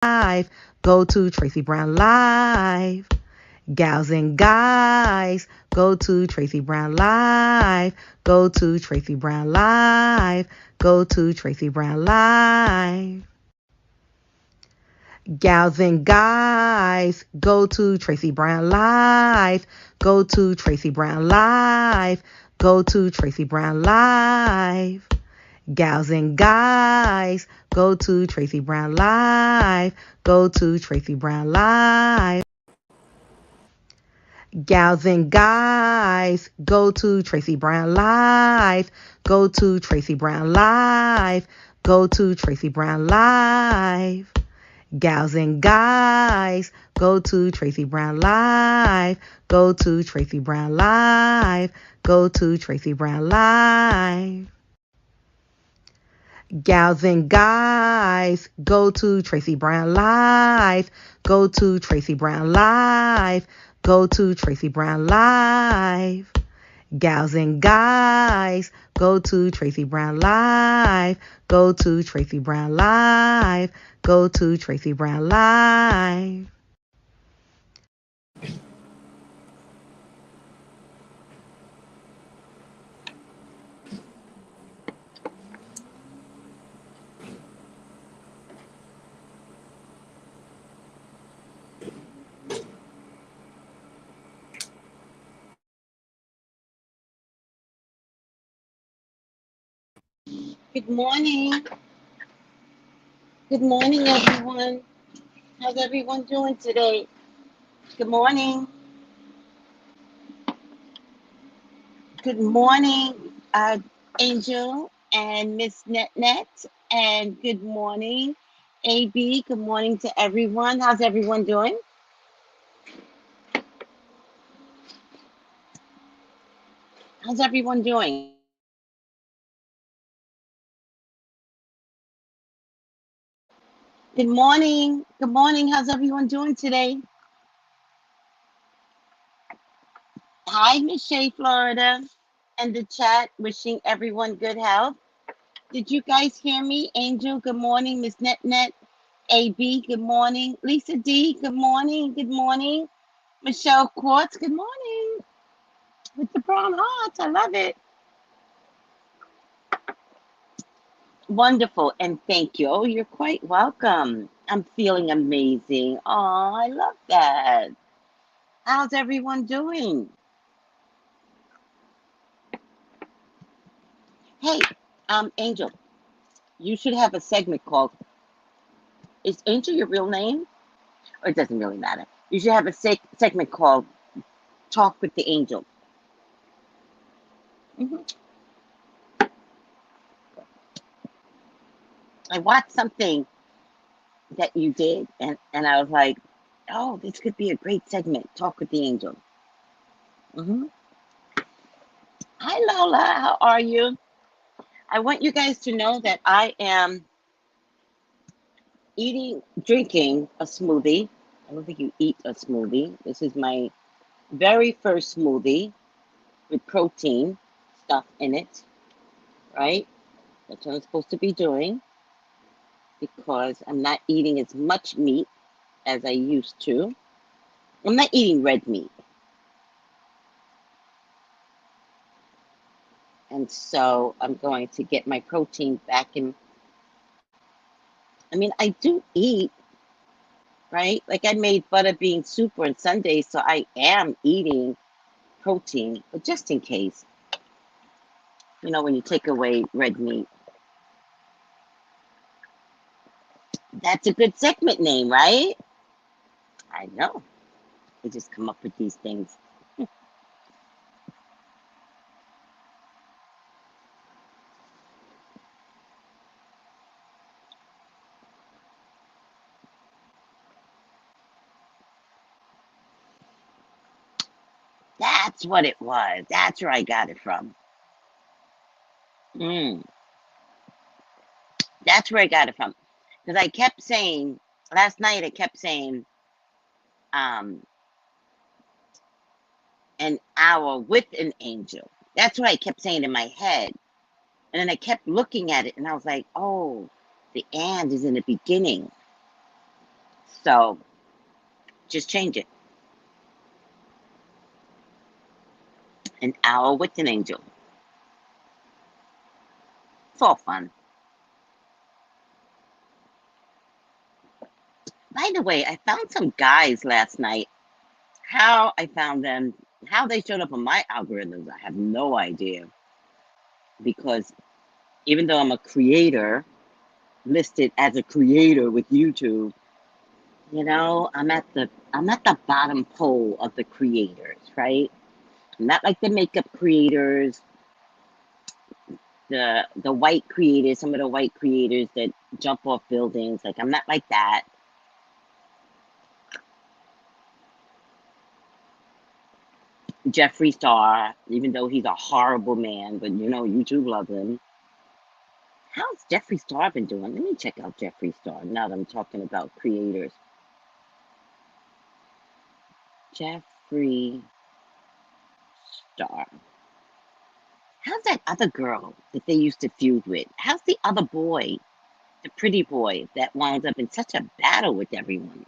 go to Tracey Brown Live. Gals and guys, go to Tracey Brown Live. Go to Tracey Brown Live. Go to Tracey Brown Live. Gals and guys, go to Tracey Brown Live. Go to Tracey Brown Live. Go to Tracey Brown Live. Gals and guys, go to Tracey Brown Live. Go to Tracey Brown Live. Gals and guys, go to Tracey Brown Live. Go to Tracey Brown Live. Go to Tracey Brown Live. Gals and guys, go to Tracey Brown Live. Go to Tracey Brown Live. Go to Tracey Brown Live. Gals and guys, go to Tracey Brown Live. Go to Tracey Brown Live. Go to Tracey Brown Live. Gals and guys, go to Tracey Brown Live. Go to Tracey Brown Live. Go to Tracey Brown Live. Good morning. Good morning, everyone. How's everyone doing today? Good morning. Good morning, Angel and Miss Net. And good morning, AB. Good morning to everyone. How's everyone doing? How's everyone doing? Good morning. Good morning. How's everyone doing today? Hi, Miss Shea, Florida, and the chat. Wishing everyone good health. Did you guys hear me? Angel, good morning. Miss Net, AB, good morning. Lisa D, good morning. Good morning. Michelle Quartz, good morning. With the brown hearts, I love it. Wonderful, and thank you. Oh, you're quite welcome. I'm feeling amazing. Oh, I love that. How's everyone doing? Hey, Angel, you should have a segment called, is Angel your real name? Or it doesn't really matter. You should have a segment called Talk with the Angel. Mhm. I watched something that you did, and I was like, oh, this could be a great segment. Talk with the Angel. Hmm. Hi, Lola. How are you? I want you guys to know that I am drinking a smoothie. I don't think you eat a smoothie. This is my very first smoothie with protein stuff in it, right? That's what I'm supposed to be doing because I'm not eating as much meat as I used to. I'm not eating red meat. And so I'm going to get my protein back in. I mean, I do eat, right? Like I made butter bean soup on Sunday, so I am eating protein, but just in case, when you take away red meat. That's a good segment name, right? I know. I just come up with these things. That's what it was. That's where I got it from. Mm, that's where I got it from. Because I kept saying, last night I kept saying, um, an hour with an angel. That's what I kept saying in my head. And then I kept looking at it and I was like, oh, the and is in the beginning. So just change it. An hour with an angel. It's all fun. By the way, I found some guys last night. How I found them, how they showed up on my algorithms, I have no idea. Because even though I'm a creator, listed as a creator with YouTube, you know, I'm at the bottom pole of the creators, right? I'm not like the makeup creators, the white creators, some of the white creators that jump off buildings. Like, I'm not like that. Jeffree Star, even though he's a horrible man, but you know, YouTube loves him. How's Jeffree Star been doing? Let me check out Jeffree Star now that I'm talking about creators. Jeffree Star. How's that other girl that they used to feud with? How's the other boy, the pretty boy that wound up in such a battle with everyone?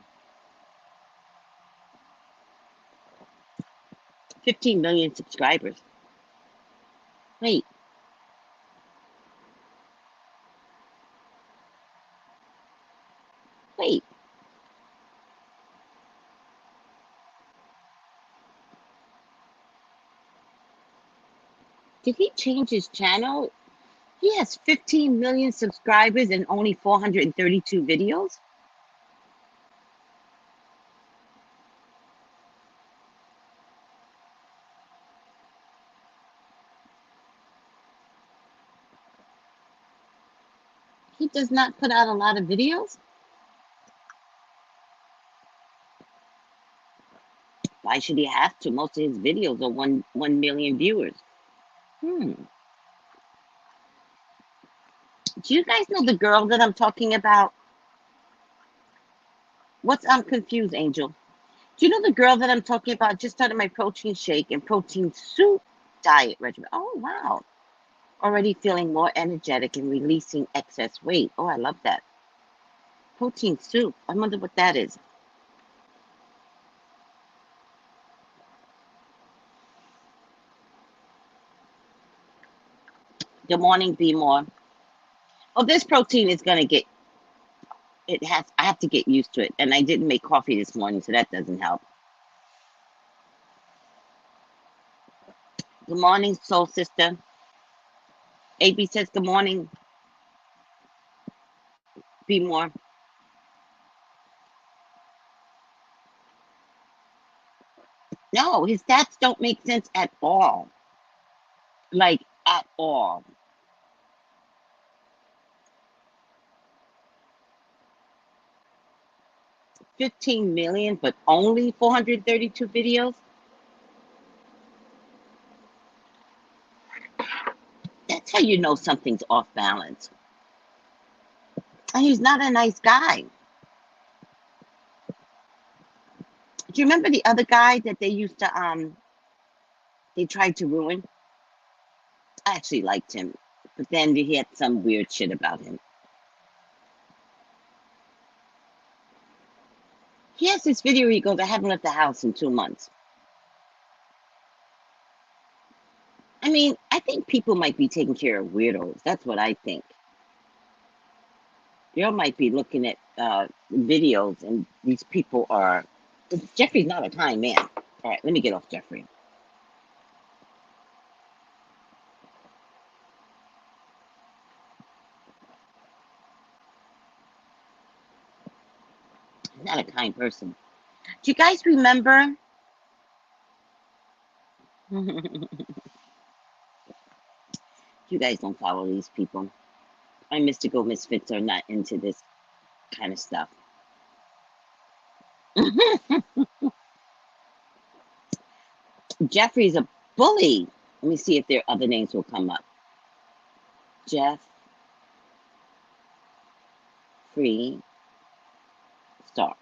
15 million subscribers. Wait, wait. Did he change his channel? He has 15 million subscribers and only 432 videos? He does not put out a lot of videos? Why should he have to? Most of his videos are 1 million viewers. Hmm. Do you guys know the girl that I'm talking about? I'm confused, Angel. Do you know the girl that I'm talking about? Just started my protein shake and protein soup diet regimen. Oh, wow. Already feeling more energetic and releasing excess weight. Oh, I love that. Protein soup. I wonder what that is. Good morning, Be More. Oh, this protein is going to get, I have to get used to it. And I didn't make coffee this morning, so that doesn't help. Good morning, soul sister. AB says, good morning, Be More. No, his stats don't make sense at all. Like, at all. 15 million, but only 432 videos? That's how you know something's off balance. And he's not a nice guy. Do you remember the other guy that they used to they tried to ruin? I actually liked him, but then he had some weird shit about him. He has this video where he goes, I haven't left the house in 2 months. I mean, I think people might be taking care of weirdos. That's what I think. You might be looking at videos and these people are... Jeffrey's not a kind man. All right, let me get off Jeffrey. He's not a kind person. Do you guys remember? You guys don't follow these people. My mystical misfits are not into this kind of stuff. Jeffrey's a bully. Let me see if their other names will come up. Jeffree Star.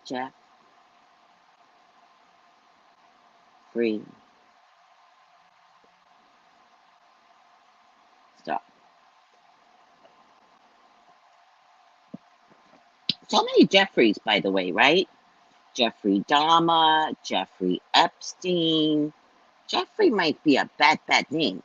Jeff Free. Stop. So many Jeffreys, by the way, right? Jeffrey Dahmer, Jeffrey Epstein. Jeffrey might be a bad, bad name.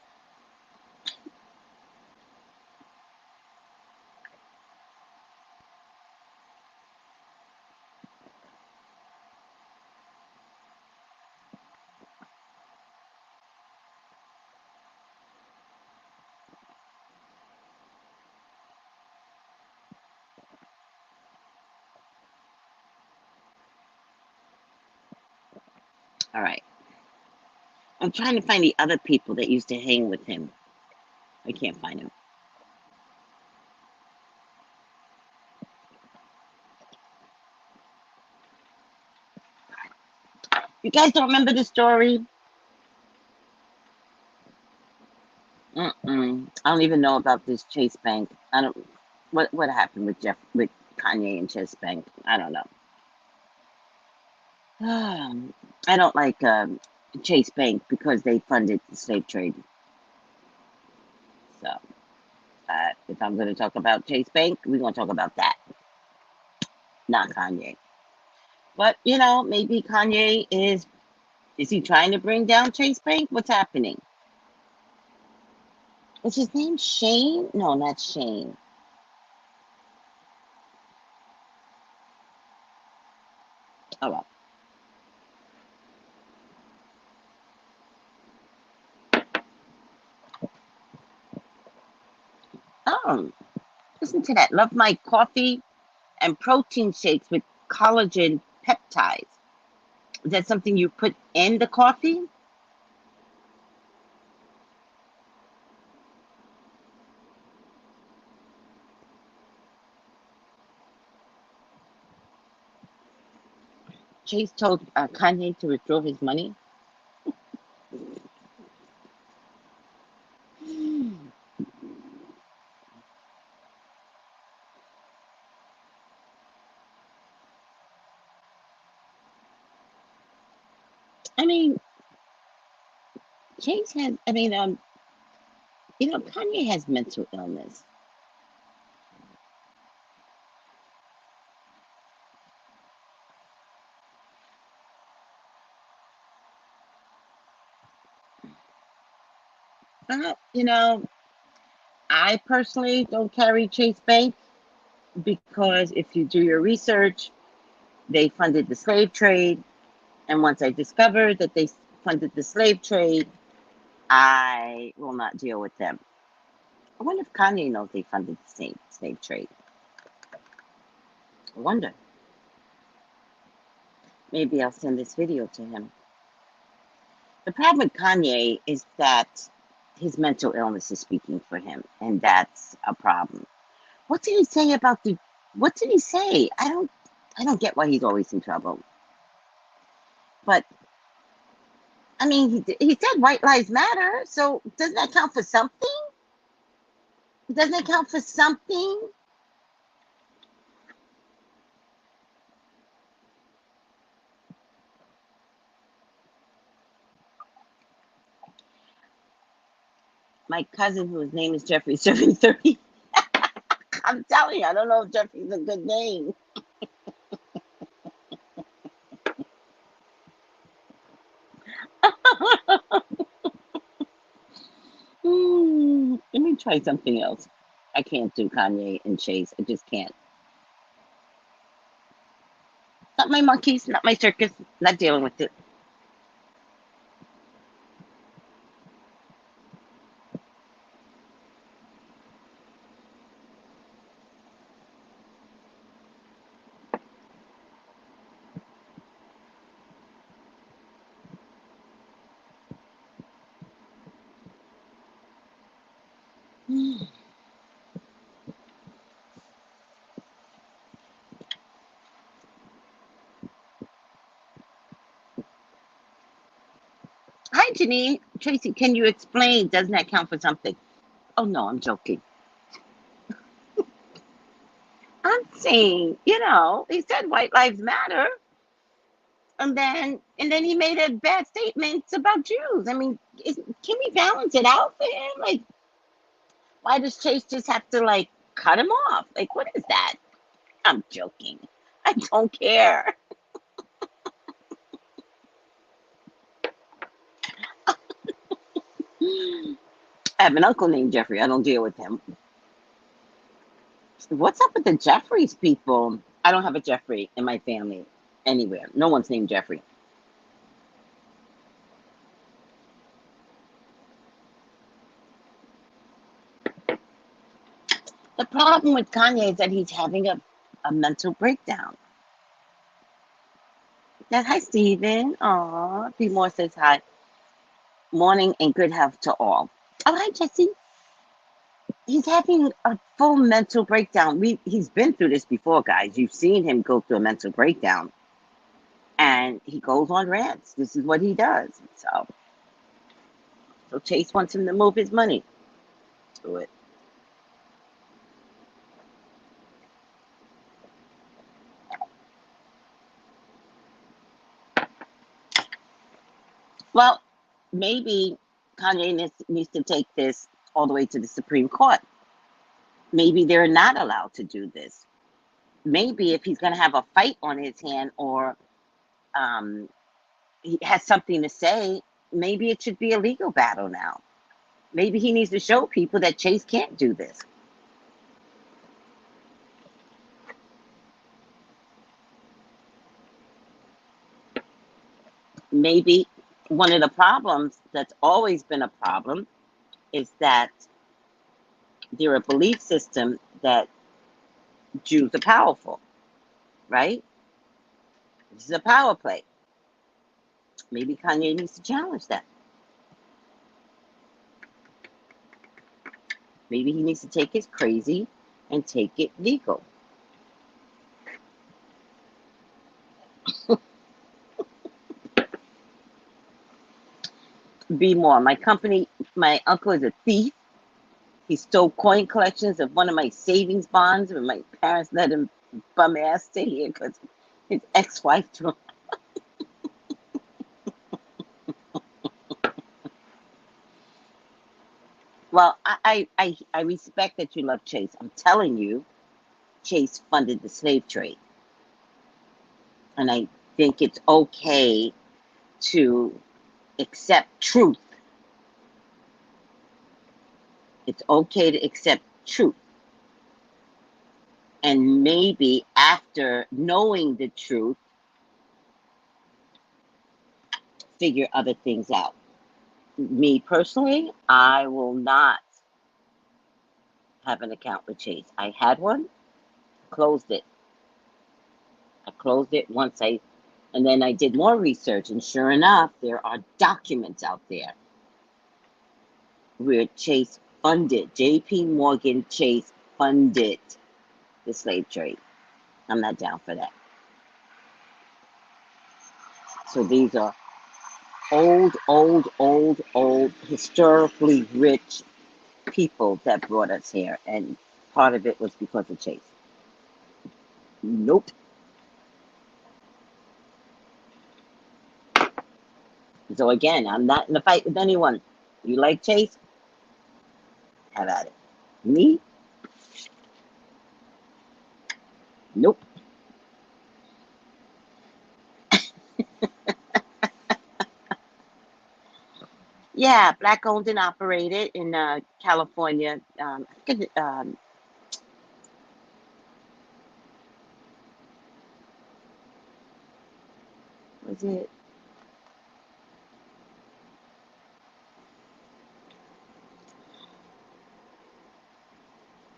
All right. I'm trying to find the other people that used to hang with him. I can't find him. You guys don't remember the story? I don't even know about this Chase Bank. I don't. What happened with Kanye and Chase Bank? I don't know. I don't like Chase Bank because they funded the slave trade. So if I'm going to talk about Chase Bank, we're going to talk about that, not Kanye. But you know, maybe Kanye is he trying to bring down Chase Bank? What's happening? Is his name Shane? No, not Shane. Oh well. Oh, listen to that. Love my coffee and protein shakes with collagen peptides. Is that something you put in the coffee? Chase told Kanye to withdraw his money. I mean, Chase has. I mean, you know, Kanye has mental illness. You know, I personally don't carry Chase Bank because if you do your research, they funded the slave trade. And once I discovered that they funded the slave trade, I will not deal with them. I wonder if Kanye knows they funded the slave trade. I wonder. Maybe I'll send this video to him. The problem with Kanye is that his mental illness is speaking for him, and that's a problem. What did he say about the? What did he say? I don't get why he's always in trouble. But I mean, he said white lives matter, so doesn't that count for something? Doesn't it count for something? My cousin, whose name is Jeffrey 730. I'm telling you, I don't know if Jeffrey's a good name. Let me try something else. I can't do Kanye and Chase. I just can't. Not my monkeys, not my circus, not dealing with it. Hi, Janine. Tracy, can you explain? Doesn't that count for something? Oh, no, I'm joking. I'm saying, he said white lives matter, and then he made a bad statement about Jews. I mean, can we balance it out for him? Like, why does Chase just have to like cut him off? Like, what is that? I'm joking. I don't care. I have an uncle named Jeffrey. I don't deal with him. What's up with the Jeffries people? I don't have a Jeffrey in my family anywhere. No one's named Jeffrey. The problem with Kanye is that he's having a mental breakdown. Hi, Steven. Aw, P. Moore says hi. Morning and good health to all. Oh, hi, Jesse. He's having a full mental breakdown. He's been through this before, guys. You've seen him go through a mental breakdown. And he goes on rants. This is what he does. So Chase wants him to move his money to it. Well, maybe Kanye needs to take this all the way to the Supreme Court. Maybe they're not allowed to do this. Maybe if he's going to have a fight on his hand, or he has something to say, maybe it should be a legal battle now. Maybe he needs to show people that Chase can't do this. Maybe one of the problems that's always been a problem is that they're a belief system that Jews are powerful, right? This is a power play. Maybe Kanye needs to challenge that. Maybe he needs to take his crazy and take it legal. Be more. My uncle is a thief. He stole coin collections of one of my savings bonds, and my parents let him bum ass stay here because his ex-wife threw him. Well, I respect that you love Chase. I'm telling you, Chase funded the slave trade. And I think it's okay to accept truth. It's okay to accept truth. And maybe after knowing the truth, figure other things out. Me personally, I will not have an account with Chase. I had one, closed it. I closed it and then I did more research, and sure enough, there are documents out there where Chase funded, JP Morgan Chase funded the slave trade. I'm not down for that. So these are old, historically rich people that brought us here, and part of it was because of Chase. Nope. So again, I'm not in a fight with anyone. You like Chase? Have at it. Me? Nope. Yeah, black owned and operated in California. Was it?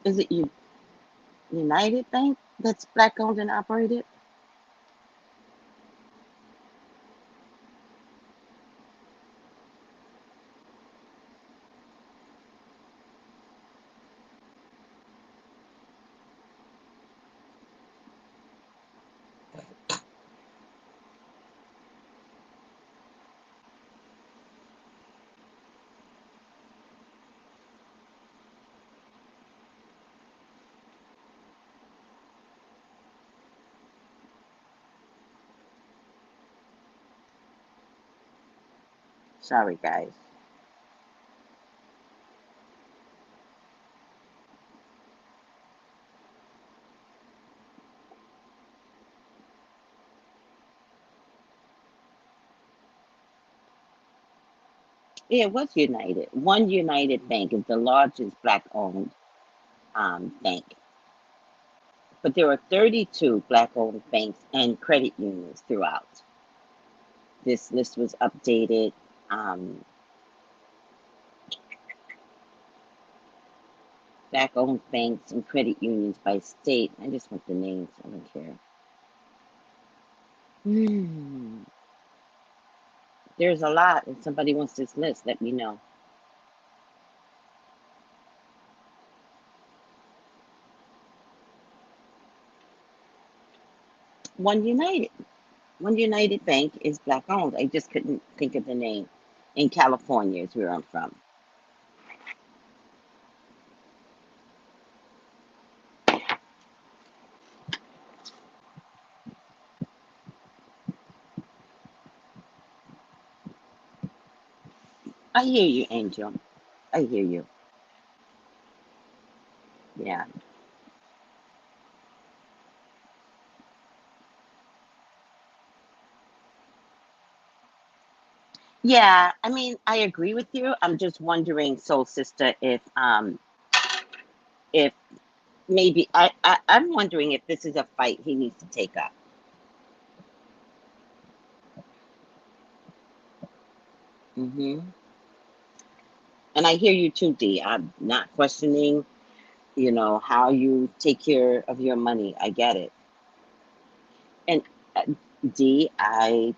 Is it United Bank that's black owned and operated? Sorry, guys. Yeah, it was United. One United Bank is the largest black-owned bank, but there are 32 black-owned banks and credit unions throughout. This list was updated. Black-owned banks and credit unions by state. I just want the names. I don't care. There's a lot. If somebody wants this list, let me know. One United. One United Bank is black owned. I just couldn't think of the name. In California is where I'm from. I hear you, Angel. I hear you. Yeah. Yeah, I mean, I agree with you. I'm just wondering, Soul Sister, if maybe I'm wondering if this is a fight he needs to take up. hmm And I hear you too, D. I'm not questioning, how you take care of your money. I get it. And uh, D, I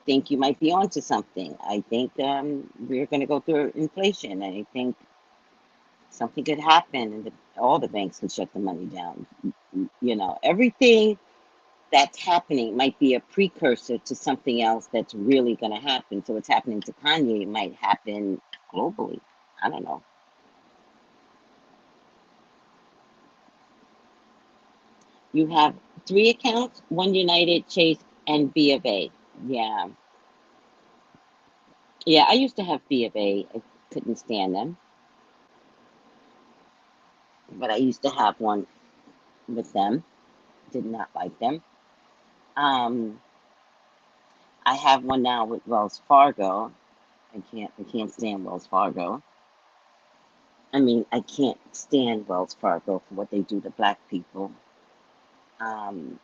think you might be onto something. I think we're going to go through inflation. I think something could happen, and all the banks could shut the money down. Everything that's happening might be a precursor to something else that's really going to happen. So what's happening to Kanye might happen globally. I don't know. You have three accounts: one United, Chase, and B of A. Yeah, yeah. I used to have B of A. I couldn't stand them, but I used to have one with them. Did not like them. Um, I have one now with Wells Fargo. I can't stand Wells Fargo. I mean, I can't stand Wells Fargo for what they do to black people. Um,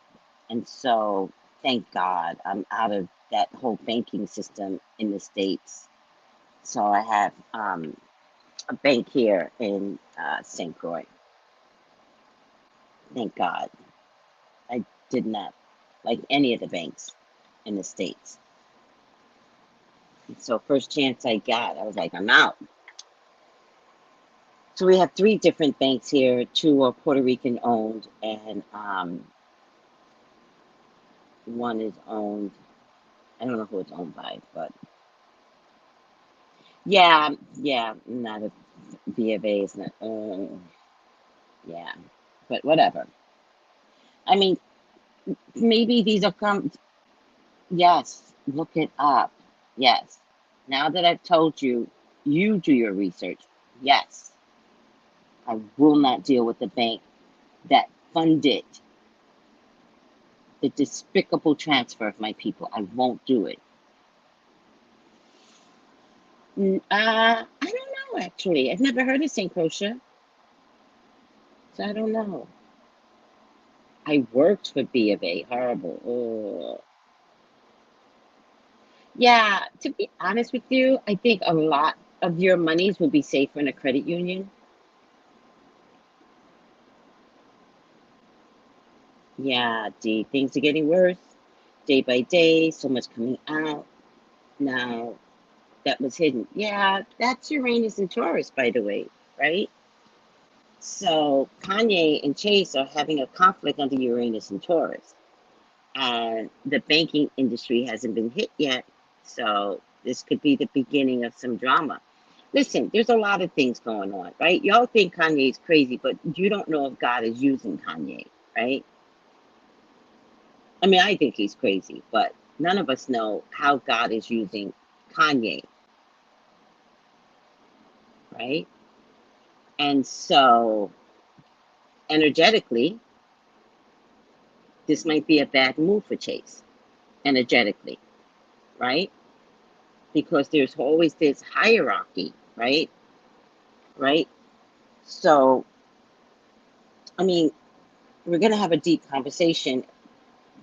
and so, thank God, I'm out of that whole banking system in the States. So I have a bank here in St. Croix. Thank God. I did not like any of the banks in the States. So first chance I got, I was like, I'm out. So we have three different banks here. Two are Puerto Rican owned, and one is owned. I don't know who it's owned by, but yeah, not a B of A. Is not. Yeah, but whatever. I mean, maybe these are come. Yes, look it up. Yes. Now that I've told you, you do your research. Yes, I will not deal with the bank that funded the despicable transfer of my people. I won't do it. I don't know actually. I've never heard of St. Croce, so I don't know. I worked for B of A. Horrible. Oh. Yeah, to be honest with you, I think a lot of your monies will be safer in a credit union. Yeah, D, things are getting worse day by day, so much coming out. Now, that was hidden. Yeah, that's Uranus and Taurus, by the way, right? So Kanye and Chase are having a conflict under Uranus and Taurus. And the banking industry hasn't been hit yet. So this could be the beginning of some drama. Listen, there's a lot of things going on, right? Y'all think Kanye's crazy, but you don't know if God is using Kanye, right? I mean, I think he's crazy, but none of us know how God is using Kanye. right? And so, energetically, this might be a bad move for Chase, energetically, right? Because there's always this hierarchy, right? Right? So, I mean, we're going to have a deep conversation,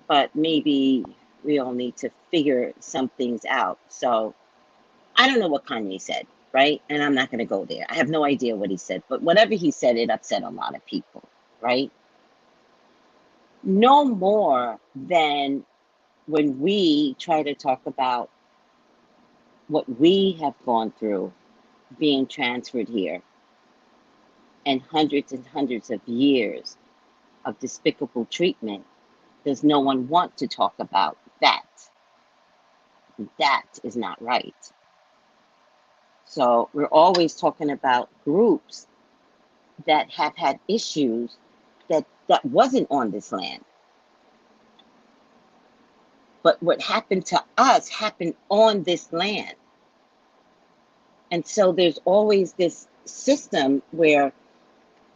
but maybe we all need to figure some things out. So, I don't know what Kanye said, right? And I'm not going to go there. I have no idea what he said, but whatever he said, it upset a lot of people, right? No more than when we try to talk about what we have gone through being transferred here and hundreds of years of despicable treatment. Does no one want to talk about that? That is not right. So we're always talking about groups that have had issues that wasn't on this land. But what happened to us happened on this land. And so there's always this system where,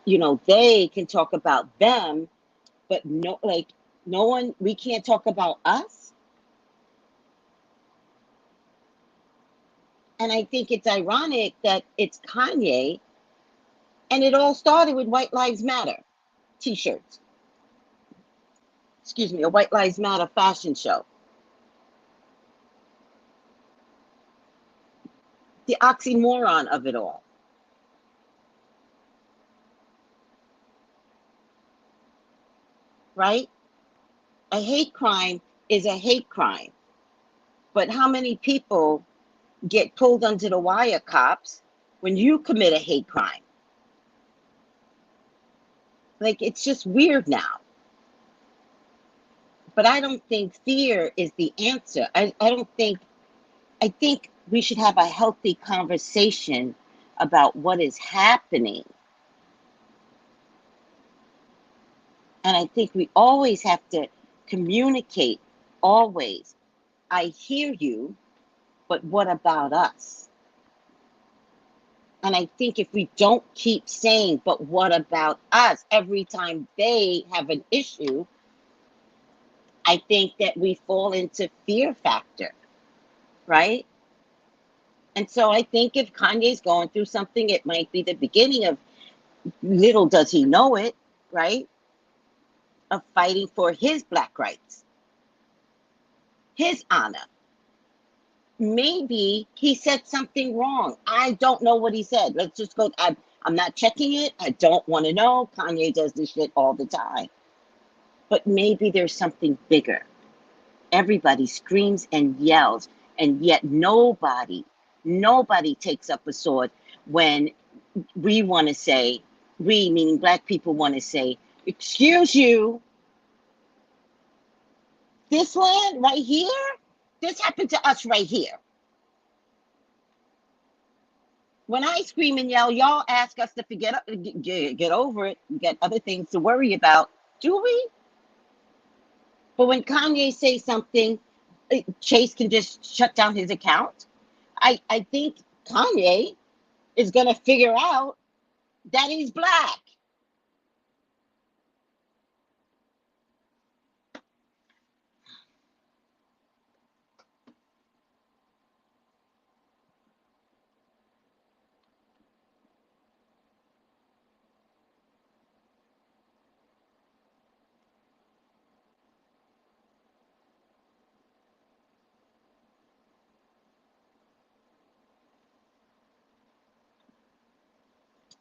you know, they can talk about them, but no, like, no one, we can't talk about us. And I think it's ironic that it's Kanye, and it all started with White Lives Matter t-shirts. Excuse me, a White Lives Matter fashion show. The oxymoron of it all. Right? A hate crime is a hate crime. But how many people get pulled under the wire, cops, when you commit a hate crime? Like, it's just weird now. But I don't think fear is the answer. I think we should have a healthy conversation about what is happening. And I think we always have to communicate, always. I hear you, but what about us? And I think if we don't keep saying, but what about us, every time they have an issue, I think that we fall into fear factor, right? And so I think if Kanye's going through something, it might be the beginning of, little does he know it, right? Of fighting for his Black rights, his honor. Maybe he said something wrong. I don't know what he said. Let's just go. I'm not checking it. I don't want to know. Kanye does this shit all the time. But maybe there's something bigger. Everybody screams and yells, and yet nobody takes up a sword when we want to say, we meaning Black people want to say, excuse you, this land right here, this happened to us right here. When I scream and yell, y'all ask us to get over it. We got other things to worry about. Do we? But when Kanye says something, Chase can just shut down his account. I think Kanye is going to figure out that he's Black.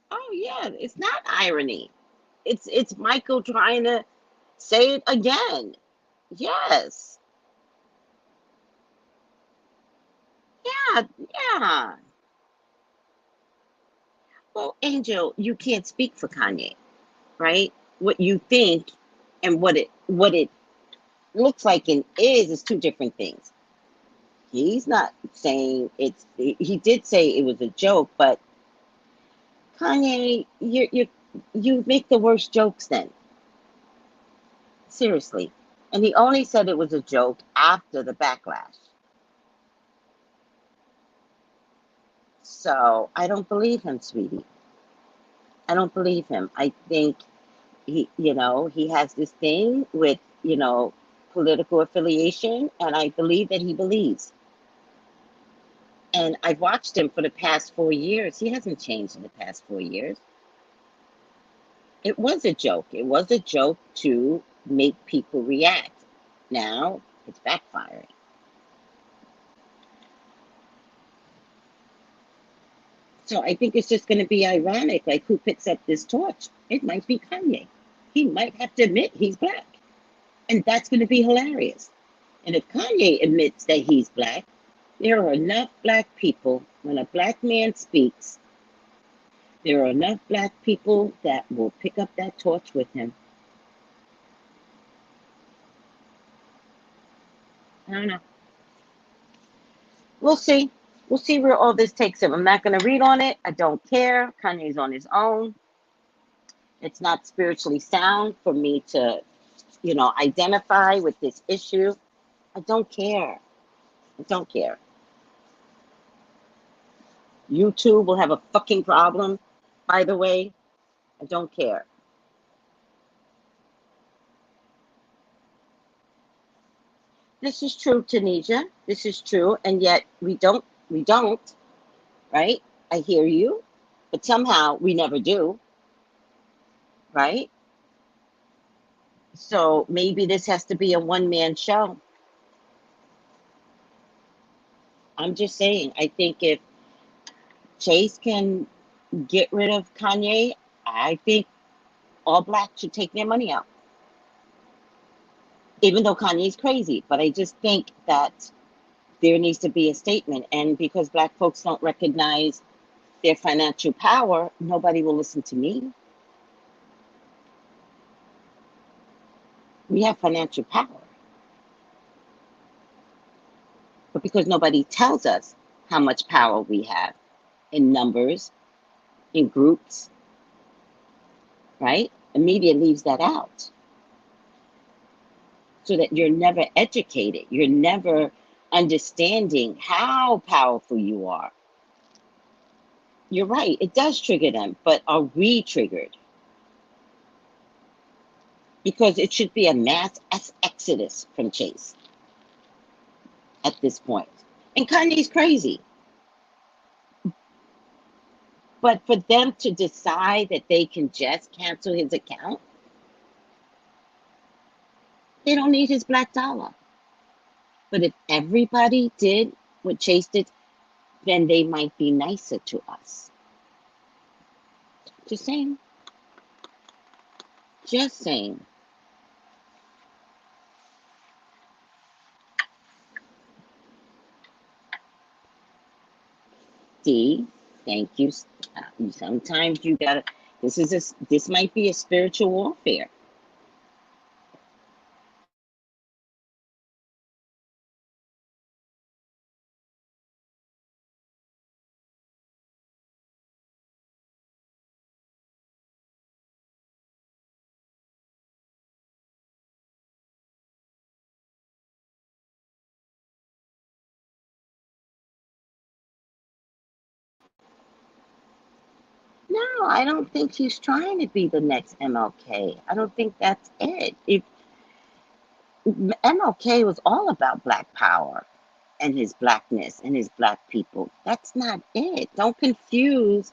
Oh yeah, it's not irony. It's Michael trying to say it again. Yes. Yeah, yeah. Well, Angel, you can't speak for Kanye, right? What you think and what it looks like and is two different things. He's not saying he did say it was a joke, but Kanye, you make the worst jokes then. Seriously. And he only said it was a joke after the backlash. So I don't believe him, sweetie. I don't believe him. I think he has this thing with, political affiliation, and I believe that he believes. And I've watched him for the past 4 years. He hasn't changed in the past 4 years. It was a joke. It was a joke to make people react. Now it's backfiring. So I think it's just going to be ironic, like who picks up this torch? It might be Kanye. He might have to admit he's black. And that's going to be hilarious. And if Kanye admits that he's black, there are enough black people, when a black man speaks, there are enough black people that will pick up that torch with him. I don't know. We'll see. We'll see where all this takes him. I'm not going to read on it. I don't care. Kanye's on his own. It's not spiritually sound for me to, identify with this issue. I don't care. I don't care. YouTube will have a fucking problem, by the way. I don't care. This is true, Tunisia. This is true. And yet we don't, right? I hear you. But somehow we never do, right? So maybe this has to be a one-man show. I'm just saying, I think if Chase can get rid of Kanye, I think all blacks should take their money out. Even though Kanye's crazy, but I just think that there needs to be a statement. And because black folks don't recognize their financial power, nobody will listen to me. We have financial power. But because nobody tells us how much power we have in numbers, in groups, right? The media leaves that out. So that you're never educated. You're never understanding how powerful you are. You're right, it does trigger them, but are we triggered? Because it should be a mass exodus from Chase at this point. And Kanye's crazy. But for them to decide that they can just cancel his account, they don't need his black dollar. But if everybody did what Chase did, then they might be nicer to us. Just saying. Just saying. D, thank you. Sometimes you gotta. This might be a spiritual warfare. No, I don't think he's trying to be the next MLK. I don't think that's it. If MLK was all about black power and his blackness and his black people, that's not it. Don't confuse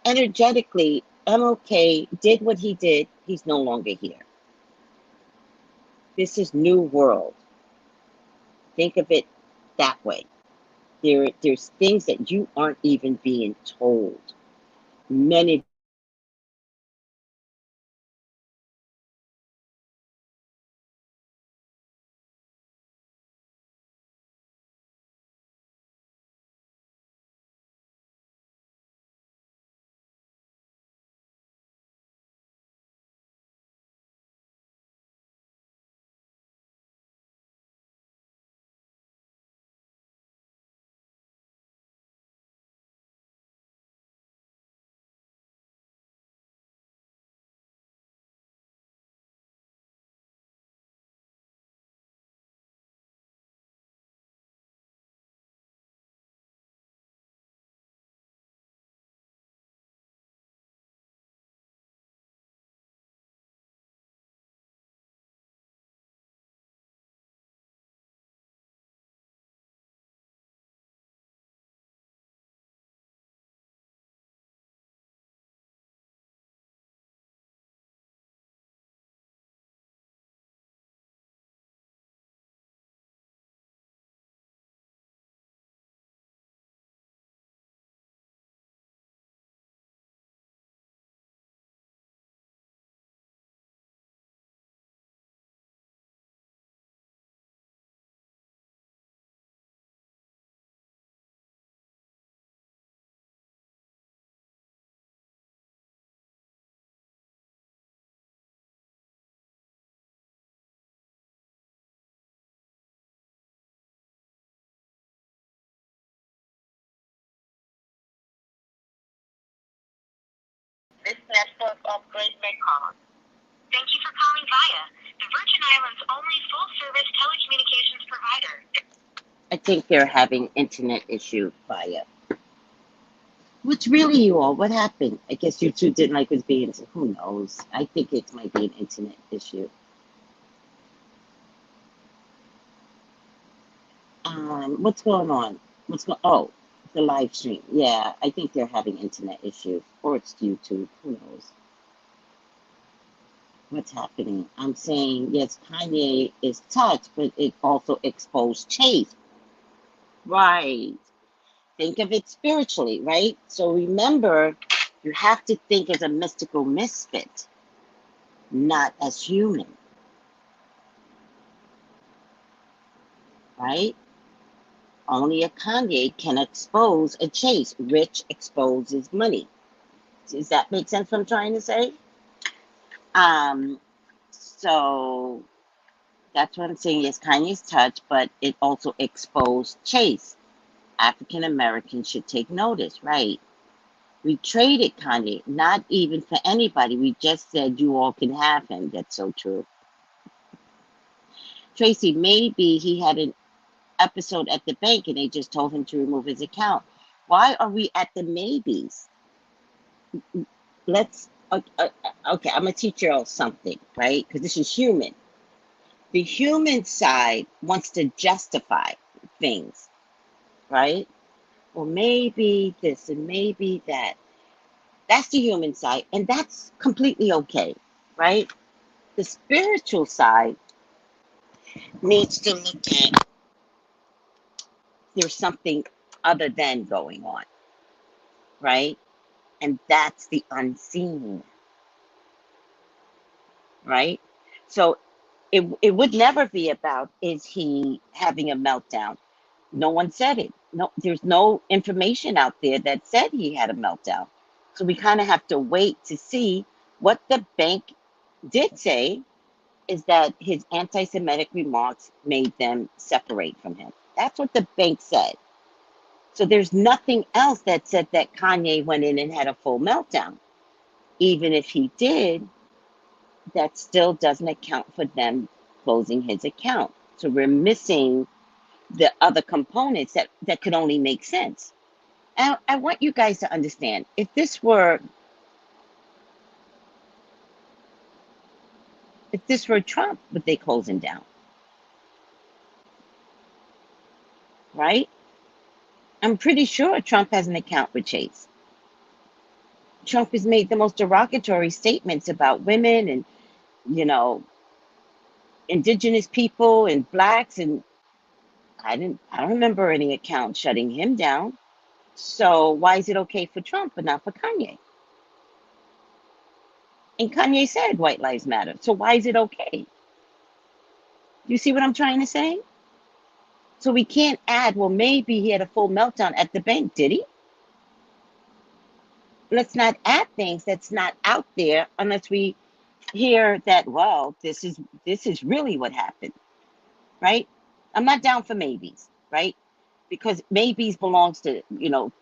energetically. MLK did what he did. He's no longer here. This is new world. Think of it that way. There's things that you aren't even being told. Many Thank you for calling VIA, the Virgin Islands' only full-service telecommunications provider. I think they're having internet issue via. What's really you all? What happened? I guess you two didn't like us being. Who knows? I think it might be an internet issue. What's going on? Oh, the live stream. Yeah, I think they're having internet issues, or it's YouTube. Who knows? What's happening? I'm saying yes. Kanye is touched, but it also exposed Chase. Right. Think of it spiritually, right? So remember, you have to think as a mystical misfit, not as human, right? Only a Kanye can expose a Chase. Rich exposes money. Does that make sense what I'm trying to say? So that's what I'm saying. Yes, Kanye's touch, but it also exposed Chase. African Americans should take notice, right? We traded Kanye, not even for anybody. We just said you all can have him. That's so true. Tracy, maybe he had an episode at the bank and they just told him to remove his account. Why are we at the maybes? Let's, okay, I'm going to teach you all something, right? Because this is human. The human side wants to justify things, right? Well, maybe this and maybe that. That's the human side, and that's completely okay, right? The spiritual side needs to look at there's something other than going on, right? And that's the unseen, right? So it would never be about is he having a meltdown? No one said it. No, there's no information out there that said he had a meltdown. So we kind of have to wait to see what the bank did say is that his anti-Semitic remarks made them separate from him. That's what the bank said. So there's nothing else that said that Kanye went in and had a full meltdown. Even if he did, that still doesn't account for them closing his account. So we're missing the other components that could only make sense. And I want you guys to understand, if this were Trump, would they close him down? Right? I'm pretty sure Trump has an account with Chase. Trump has made the most derogatory statements about women and, you know, indigenous people and blacks, and I don't remember any account shutting him down. So why is it okay for Trump but not for Kanye? And Kanye said white lives matter. So why is it okay? You see what I'm trying to say? So we can't add, well, maybe he had a full meltdown at the bank. Did he? Let's not add things that's not out there unless we hear that, well, this is really what happened, right? I'm not down for maybes, right? Because maybes belongs to,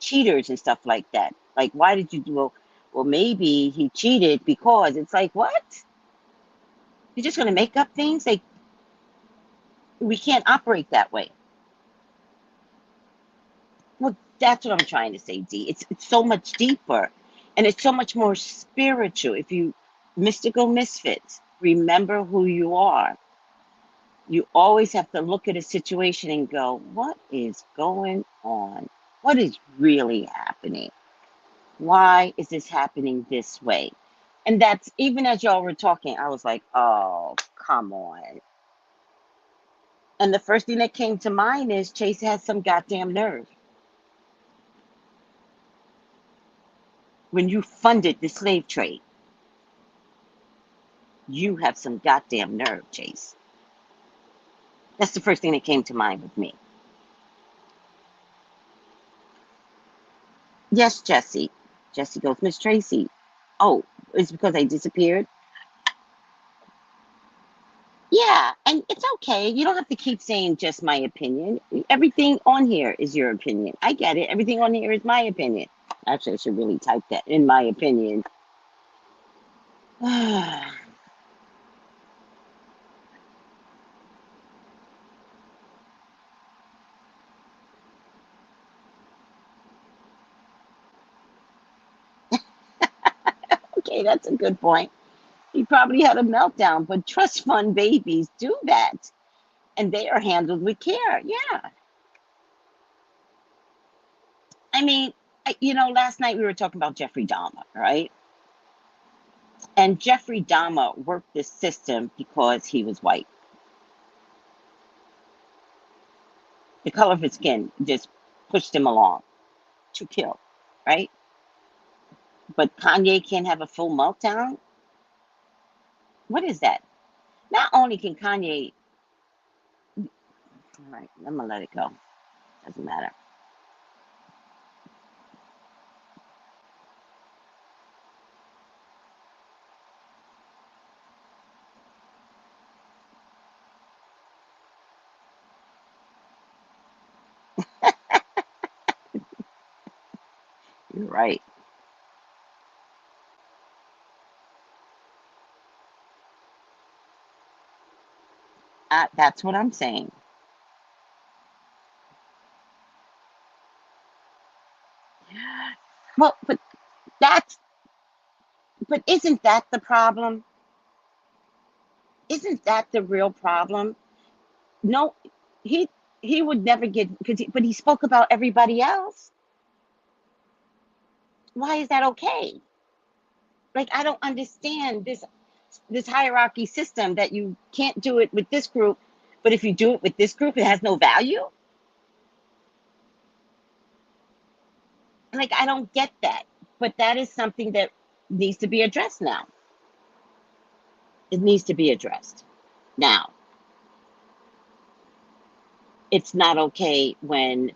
cheaters and stuff like that. Like, why did you do, well, maybe he cheated because it's like, what? You're just going to make up things? Like, we can't operate that way. Well, that's what I'm trying to say, D. It's so much deeper and it's so much more spiritual. If you mystical misfits, remember who you are. You always have to look at a situation and go, what is going on? What is really happening? Why is this happening this way? And that's, even as y'all were talking, I was like, oh, come on. And the first thing that came to mind is Chase has some goddamn nerve. When you funded the slave trade, you have some goddamn nerve, Chase. That's the first thing that came to mind with me. Yes, Jesse. Jesse goes, Miss Tracy. Oh, it's because I disappeared? Yeah, and it's okay. You don't have to keep saying just my opinion. Everything on here is your opinion. I get it. Everything on here is my opinion. Actually, I should really type that, in my opinion. Okay, that's a good point. He probably had a meltdown, but trust fund babies do that, and they are handled with care. Yeah. I mean, last night we were talking about Jeffrey Dahmer, right? And Jeffrey Dahmer worked this system because he was white. The color of his skin just pushed him along to kill, right? But Kanye can't have a full meltdown. What is that? Not only can Kanye, all right, I'm gonna let it go. Doesn't matter. You're right. That's what I'm saying. Well, that's, but isn't that the problem? Isn't that the real problem? No, he he would never get, but he spoke about everybody else. Why is that okay? Like, I don't understand this hierarchy system that you can't do it with this group, but if you do it with this group, it has no value. Like, I don't get that. But that is something that needs to be addressed now. It needs to be addressed now. It's not okay when,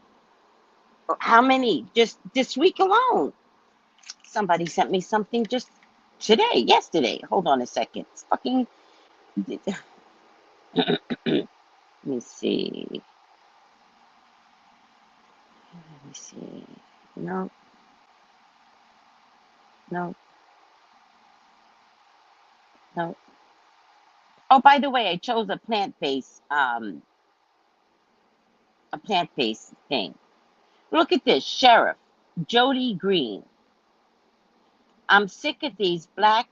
how many, just this week alone, somebody sent me something just yesterday. Hold on a second. It's fucking, let me see. Let me see. No, no, no. Oh, by the way, I chose a plant-based thing. Look at this, Sheriff Jody Green. I'm sick of these black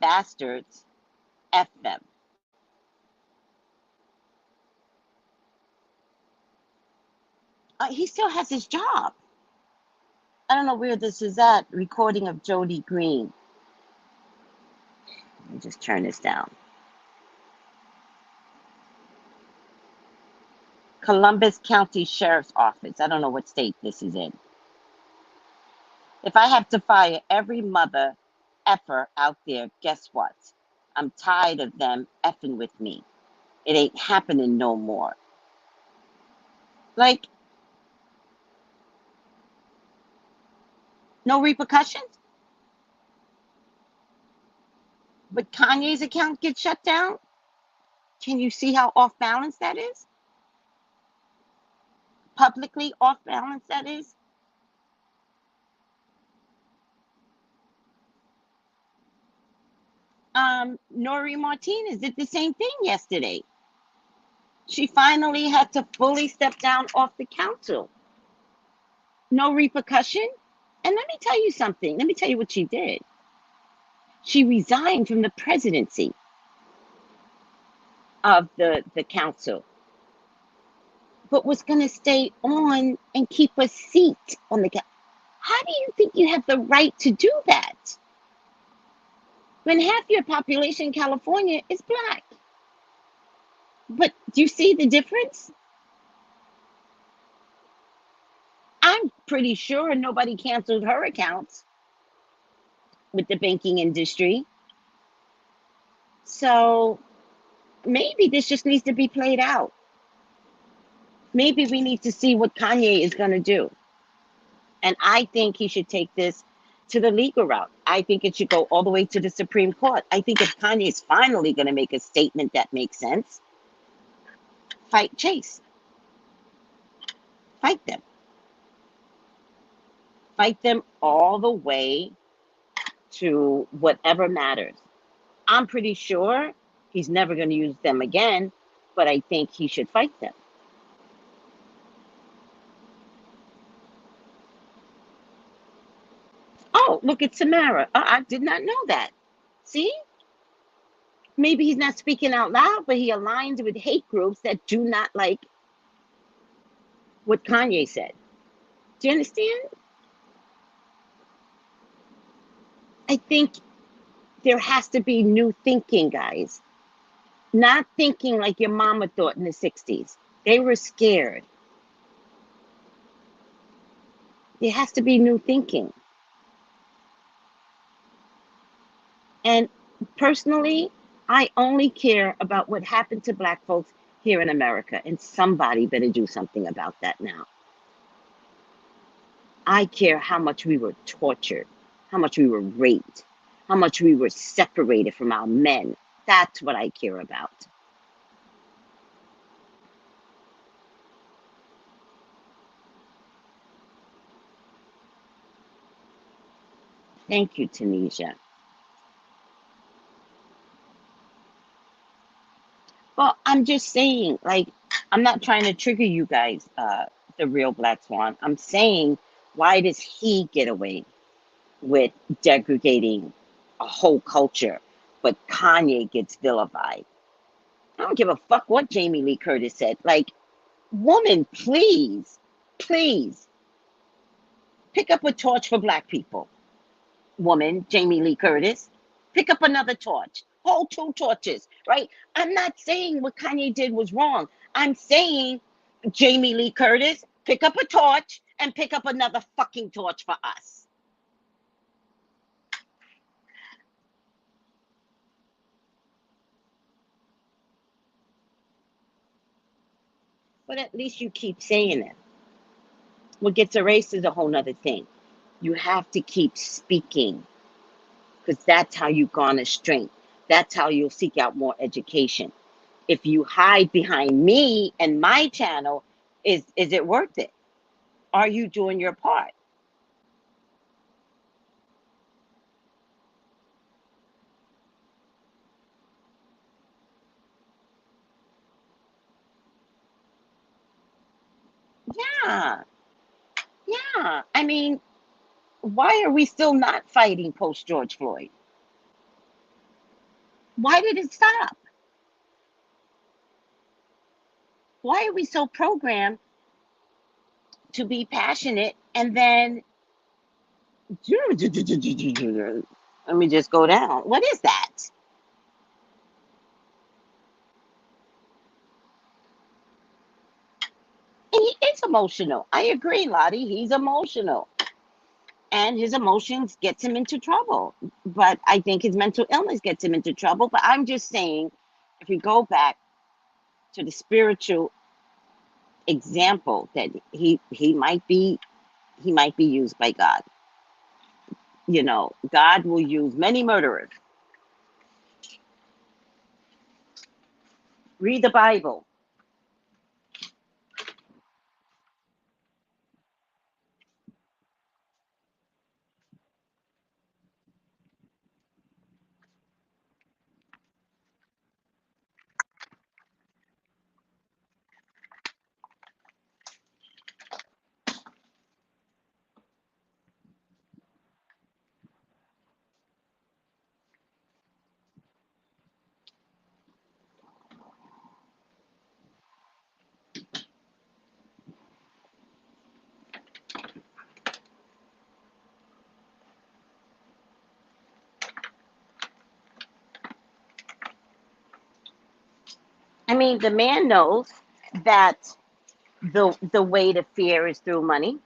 bastards. F them. He still has his job. I don't know where this is at. Recording of Jody Green. Let me just turn this down. Columbus County Sheriff's Office. I don't know what state this is in. If I have to fire every mother effer out there, guess what? I'm tired of them effing with me. It ain't happening no more. Like, no repercussions? But Kanye's account gets shut down? Can you see how off balance that is? Publicly off balance that is? Nori Martinez did the same thing yesterday. She finally had to fully step down off the council. No repercussion. And let me tell you something. Let me tell you what she did. She resigned from the presidency of the council, but was going to stay on and keep a seat on the council. How do you think you have the right to do that when half your population in California is black? But do you see the difference? I'm pretty sure nobody canceled her accounts with the banking industry. So maybe this just needs to be played out. Maybe we need to see what Kanye is going to do. And I think he should take this to the legal route. I think it should go all the way to the Supreme Court. I think if Kanye is finally going to make a statement that makes sense, fight Chase. Fight them. Fight them all the way to whatever matters. I'm pretty sure he's never going to use them again, but I think he should fight them. Oh, look at Samara. I did not know that. See? Maybe he's not speaking out loud, but he aligns with hate groups that do not like what Kanye said. Do you understand? I think there has to be new thinking, guys. Not thinking like your mama thought in the 60s. They were scared. There has to be new thinking. And personally, I only care about what happened to Black folks here in America, and somebody better do something about that now. I care how much we were tortured, how much we were raped, how much we were separated from our men. That's what I care about. Thank you, Tunisia. Well, I'm just saying, like, I'm not trying to trigger you guys, the real Black Swan. I'm saying, why does he get away with degrading a whole culture, but Kanye gets vilified? I don't give a fuck what Jamie Lee Curtis said. Like, woman, please, please pick up a torch for Black people. Woman, Jamie Lee Curtis, pick up another torch. Hold two torches, right? I'm not saying what Kanye did was wrong. I'm saying, Jamie Lee Curtis, pick up a torch and pick up another fucking torch for us. But at least you keep saying it. What gets erased is a whole nother thing. You have to keep speaking, because that's how you garner strength. That's how you'll seek out more education. If you hide behind me and my channel, is it worth it? Are you doing your part? Yeah, yeah. I mean, why are we still not fighting post George Floyd? Why did it stop? Why are we so programmed to be passionate and then let me just go down? What is that? And he is emotional. I agree, Lottie. He's emotional. And his emotions gets him into trouble. But I think his mental illness gets him into trouble. But I'm just saying, if we go back to the spiritual example, that he might be used by God. You know, God will use many murderers. Read the Bible. I mean, the man knows that the way to fear is through money.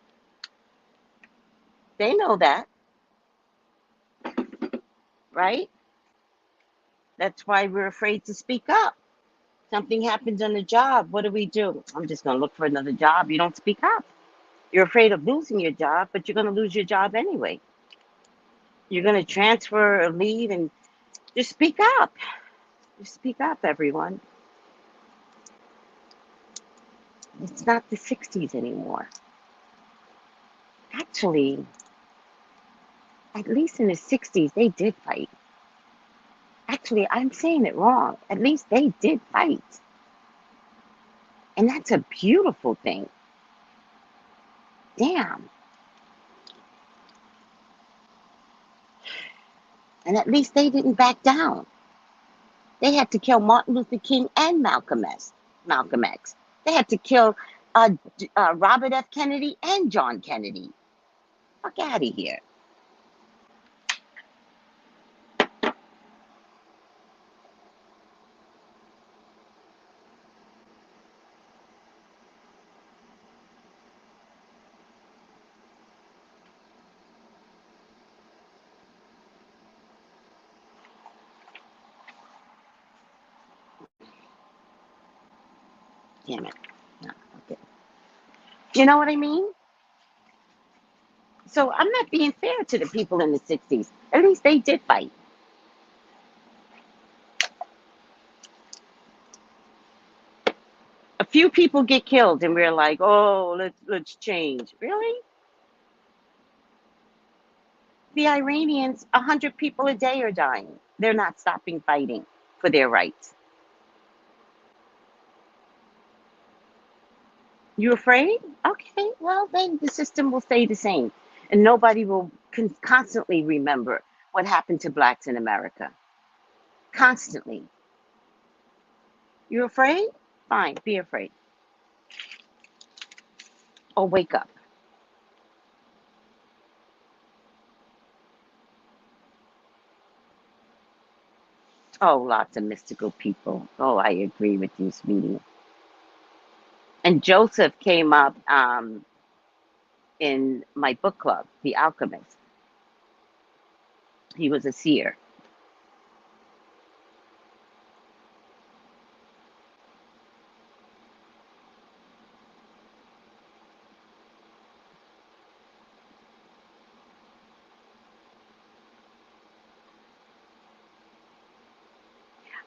They know that, right? That's why we're afraid to speak up. Something happens on the job. What do? I'm just going to look for another job. You don't speak up. You're afraid of losing your job, but you're going to lose your job anyway. You're going to transfer or leave, and just speak up. Just speak up, everyone. It's not the 60s anymore. Actually, at least in the 60s, they did fight. Actually, I'm saying it wrong. At least they did fight. And that's a beautiful thing. Damn. And at least they didn't back down. They had to kill Martin Luther King and Malcolm X. They had to kill Robert F. Kennedy and John Kennedy. Fuck out of here. Damn it. No, okay. You know what I mean? So I'm not being fair to the people in the 60s. At least they did fight. A few people get killed and we're like, oh, let's change. Really? The Iranians, 100 people a day are dying. They're not stopping fighting for their rights. You afraid? Okay, well, then the system will stay the same. And nobody will constantly remember what happened to blacks in America. Constantly. You're afraid? Fine, be afraid. Or wake up. Oh, lots of mystical people. Oh, I agree with you, sweetie. And Joseph came up in my book club, The Alchemist. He was a seer.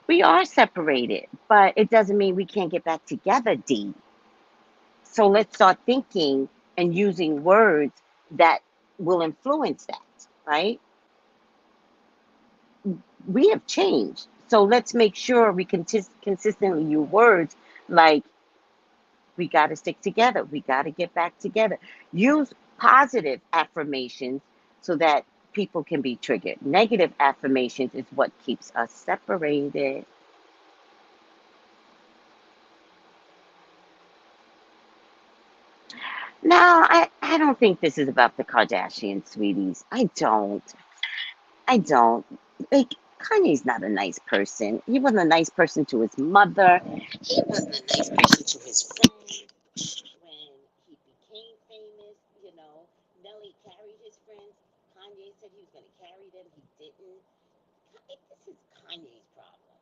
We are separated, but it doesn't mean we can't get back together, D. So let's start thinking and using words that will influence that, right? We have changed. So let's make sure we consistently use words like we got to stick together. We got to get back together. Use positive affirmations so that people can be triggered. Negative affirmations is what keeps us separated. No, I don't think this is about the Kardashians, sweeties. I don't. I don't. Like, Kanye's not a nice person. He wasn't a nice person to his mother. He wasn't a nice person to his friends. When he became famous, Nelly carried his friends. Kanye said he was going to carry them. He didn't. This is Kanye's problem.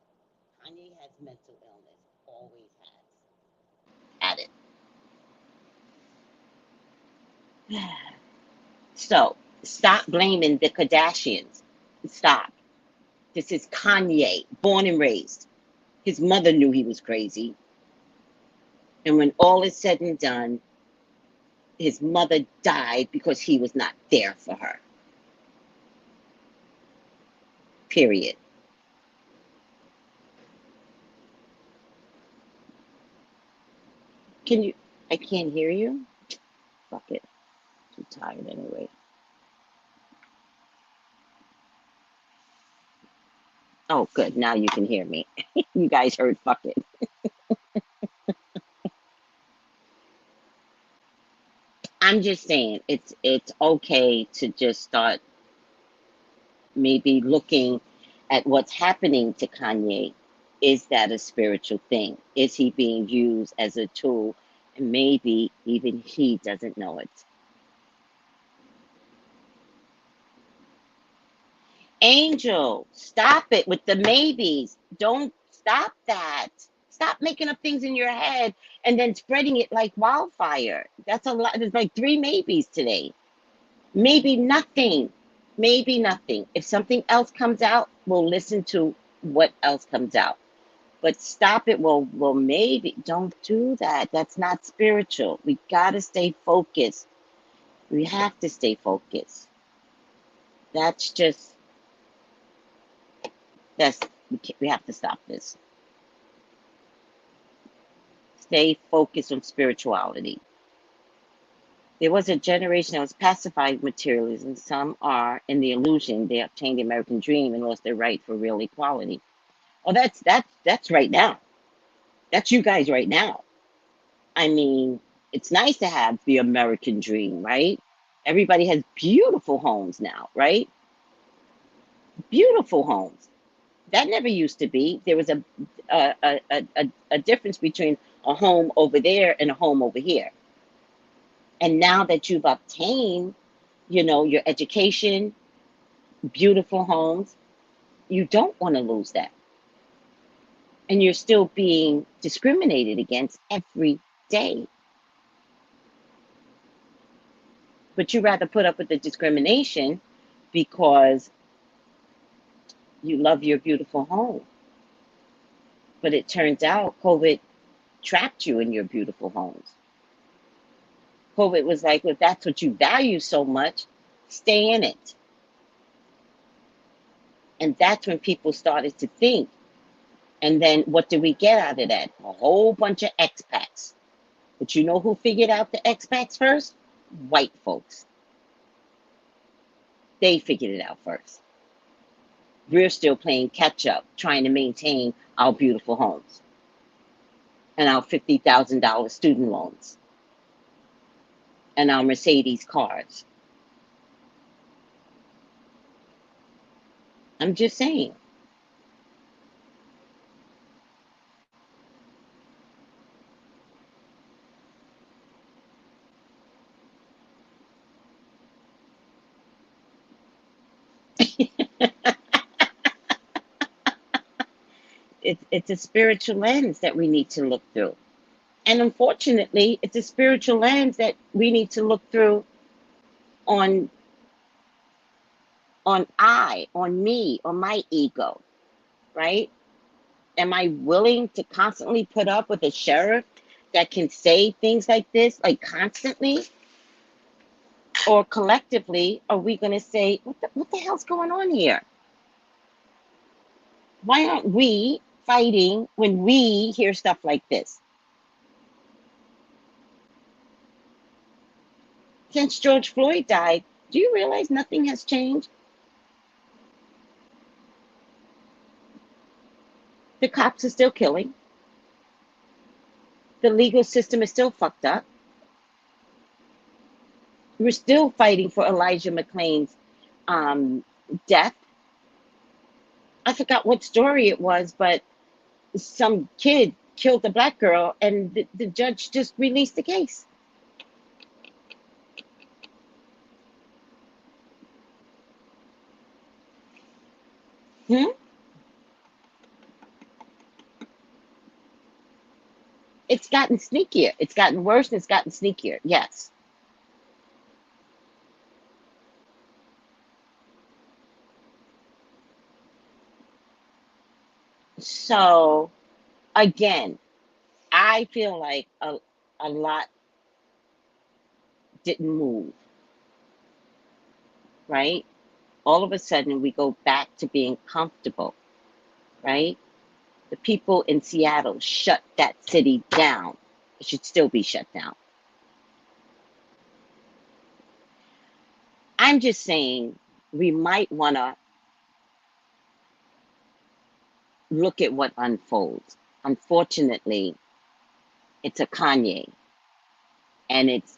Kanye has mental illness. Always has. At it. So, stop blaming the Kardashians. Stop. This is Kanye, born and raised. His mother knew he was crazy. And when all is said and done, his mother died because he was not there for her. Period. I can't hear you? Fuck it. Too tired anyway. Oh, good. Now you can hear me. You guys heard fuck it. I'm just saying it's okay to just start maybe looking at what's happening to Kanye. Is that a spiritual thing? Is he being used as a tool? And maybe even he doesn't know it. Angel, stop it with the maybes. Don't stop that. Stop making up things in your head and then spreading it like wildfire. That's a lot. There's like 3 maybes today. Maybe nothing. Maybe nothing. If something else comes out, we'll listen to what else comes out. But stop it. Well, maybe don't do that. That's not spiritual. We gotta stay focused. We have to stay focused. That's just, that's, we have to stop this. Stay focused on spirituality. There was a generation that was pacified materialism. Some are in the illusion they obtained the American dream and lost their right for real equality. Oh, that's right now. That's you guys right now. I mean, it's nice to have the American dream, right? Everybody has beautiful homes now, right? Beautiful homes. That never used to be. There was a difference between a home over there and a home over here. And now that you've obtained, your education, beautiful homes, you don't want to lose that. And you're still being discriminated against every day. But you rather put up with the discrimination because you love your beautiful home. But it turns out COVID trapped you in your beautiful homes. COVID was like, if that's what you value so much, stay in it. And that's when people started to think. And then what did we get out of that? A whole bunch of expats. But you know who figured out the expats first? White folks. They figured it out first. We're still playing catch up, trying to maintain our beautiful homes and our $50,000 student loans and our Mercedes cars. I'm just saying. It's a spiritual lens that we need to look through. And unfortunately, it's a spiritual lens that we need to look through on on me, on my ego, right? Am I willing to constantly put up with a sheriff that can say things like this, like constantly? Or collectively, are we going to say, what the hell's going on here? Why aren't we fighting when we hear stuff like this? Since George Floyd died, do you realize nothing has changed? The cops are still killing. The legal system is still fucked up. We're still fighting for Elijah McClain's death. I forgot what story it was, but some kid killed a black girl, and the judge just released the case. Hmm? It's gotten sneakier. It's gotten worse, and it's gotten sneakier. Yes. So again, I feel like a lot didn't move, right? All of a sudden, we go back to being comfortable, right? The people in Seattle shut that city down. It should still be shut down. I'm just saying we might want to look at what unfolds. Unfortunately, it's a Kanye, and it's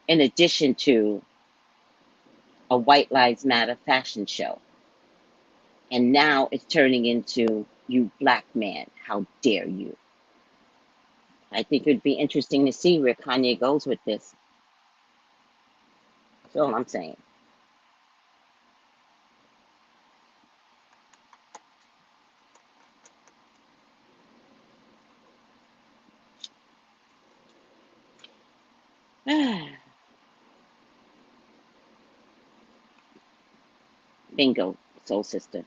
in addition to a White Lives Matter fashion show. And now it's turning into, you black man, how dare you? I think it'd be interesting to see where Kanye goes with this. That's all I'm saying. Bingo, soul sister.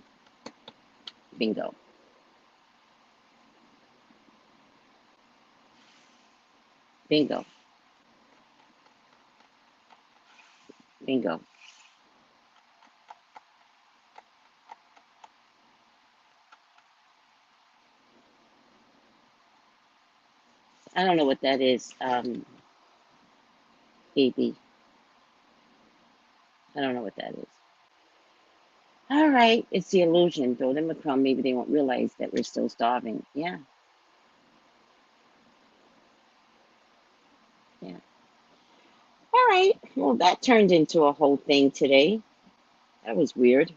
Bingo. Bingo. Bingo. I don't know what that is, baby. I don't know what that is. All right, it's the illusion. Though them will come, maybe they won't realize that we're still starving. Yeah, yeah. All right. Well, that turned into a whole thing today. That was weird.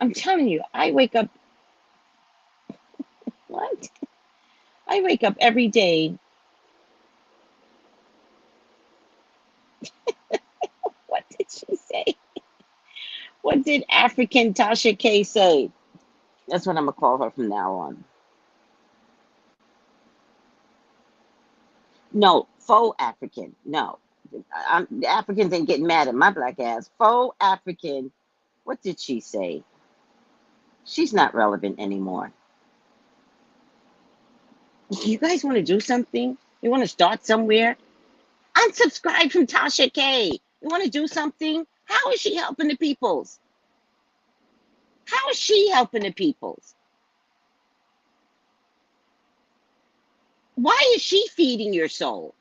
I'm telling you, I wake up. What? I wake up every day. What did she say? What did African Tasha K say? That's what I'm gonna call her from now on. No, faux African. No, the Africans ain't getting mad at my black ass. Faux African. What did she say? She's not relevant anymore. You guys want to do something? You want to start somewhere? Unsubscribe from Tasha K. You want to do something? How is she helping the peoples? How is she helping the peoples? Why is she feeding your soul?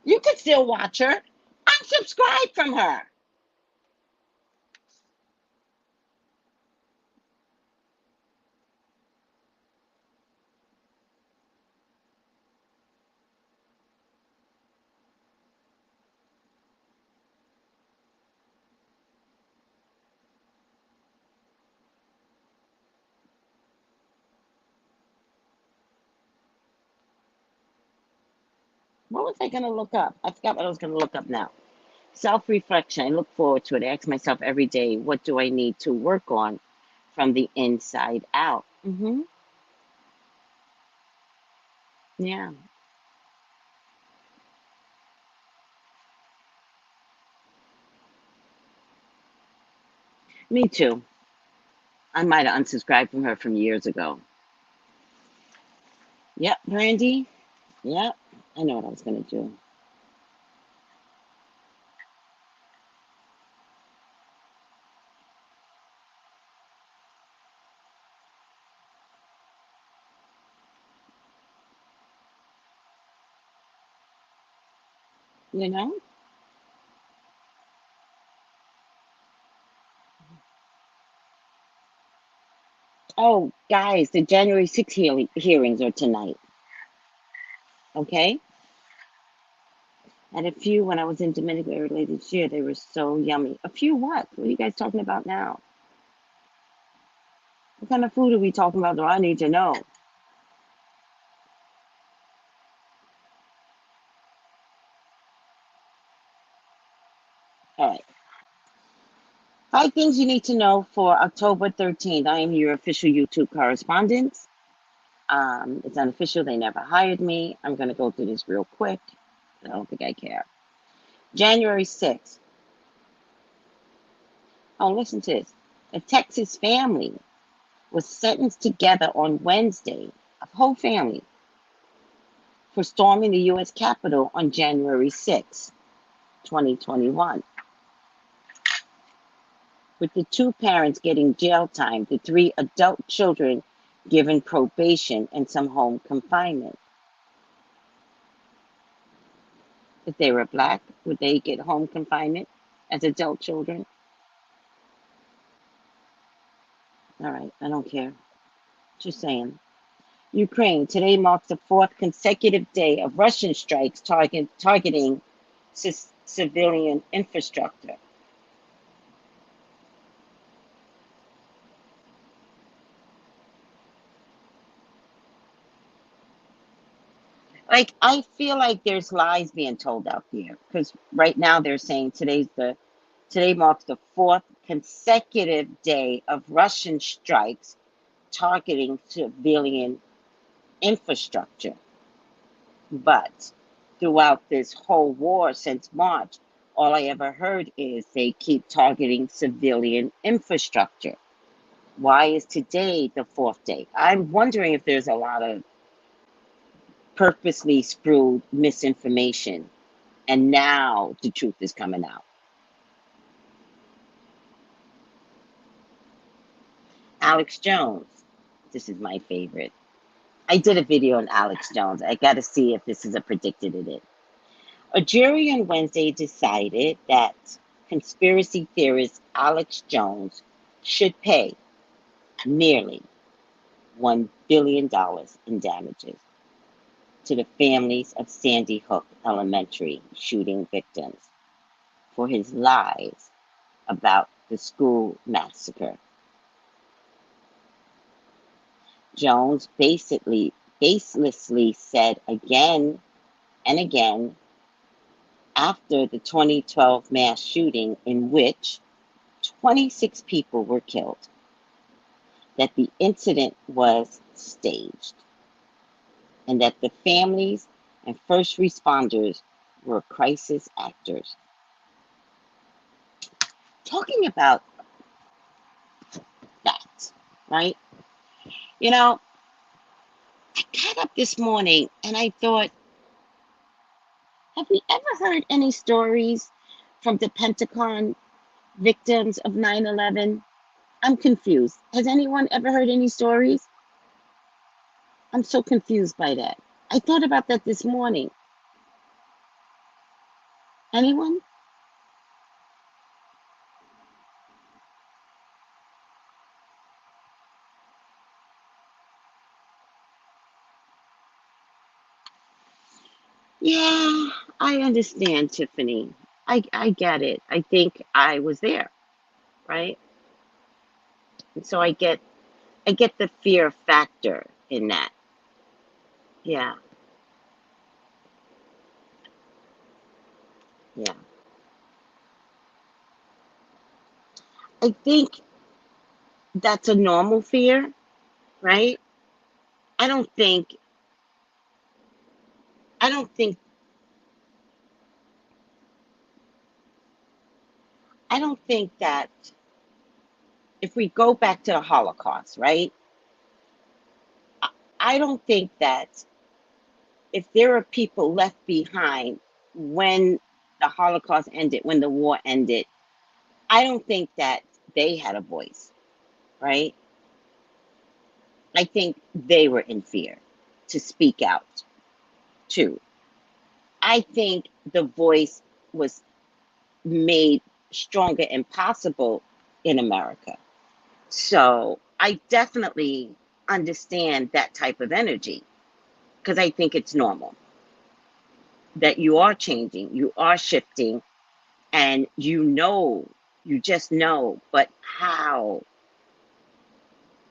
You could still watch her. Unsubscribe from her. What was I going to look up? I forgot what I was going to look up now. Self reflection. I look forward to it. I ask myself every day, what do I need to work on from the inside out? Yeah, me too. I might have unsubscribed from her from years ago. Yep, Brandy. Yep. I know what I was going to do. You know? Oh, guys, the January 6th hearings are tonight. Okay? And a few when I was in Dominican earlier this year, they were so yummy. A few what? What are you guys talking about now? What kind of food are we talking about? Do I need to know? All right. 5 things you need to know for October 13th. I am your official YouTube correspondent. It's unofficial. They never hired me. I'm going to go through this real quick. I don't think I care. January 6th. Oh, listen to this. A Texas family was sentenced together on Wednesday, a whole family, for storming the U.S. Capitol on January 6, 2021. With the two parents getting jail time, the three adult children given probation and some home confinement. If they were black, would they get home confinement as adult children? All right, I don't care. Just saying. Ukraine. Today marks the fourth consecutive day of Russian strikes targeting civilian infrastructure. Like, I feel like there's lies being told out there because right now they're saying today marks the fourth consecutive day of Russian strikes targeting civilian infrastructure. But throughout this whole war since March, all I ever heard is they keep targeting civilian infrastructure. Why is today the fourth day? I'm wondering if there's a lot of purposely spewed misinformation, and now the truth is coming out. Alex Jones. This is my favorite. I did a video on Alex Jones. I got to see if this is a predicted in it. A jury on Wednesday decided that conspiracy theorist Alex Jones should pay nearly $1 billion in damages to the families of Sandy Hook Elementary shooting victims for his lies about the school massacre. Jones baselessly said again and again after the 2012 mass shooting in which 26 people were killed that the incident was staged and that the families and first responders were crisis actors. Talking about that, right? You know, I got up this morning and I thought, have we ever heard any stories from the Pentagon victims of 9/11? I'm confused. Has anyone ever heard any stories? I'm so confused by that. I thought about that this morning. Anyone? Yeah, I understand, Tiffany. I get it. I think I was there, right? And so I get the fear factor in that. Yeah, yeah. I think that's a normal fear, right? I don't think I don't think I don't think that if we go back to the Holocaust, right? I I don't think that if there are people left behind when the Holocaust ended, when the war ended, I don't think that they had a voice, right? I think they were in fear to speak out too. I think the voice was made stronger and possible in America. So I definitely understand that type of energy because I think it's normal that you are changing, you are shifting, and you just know, but how?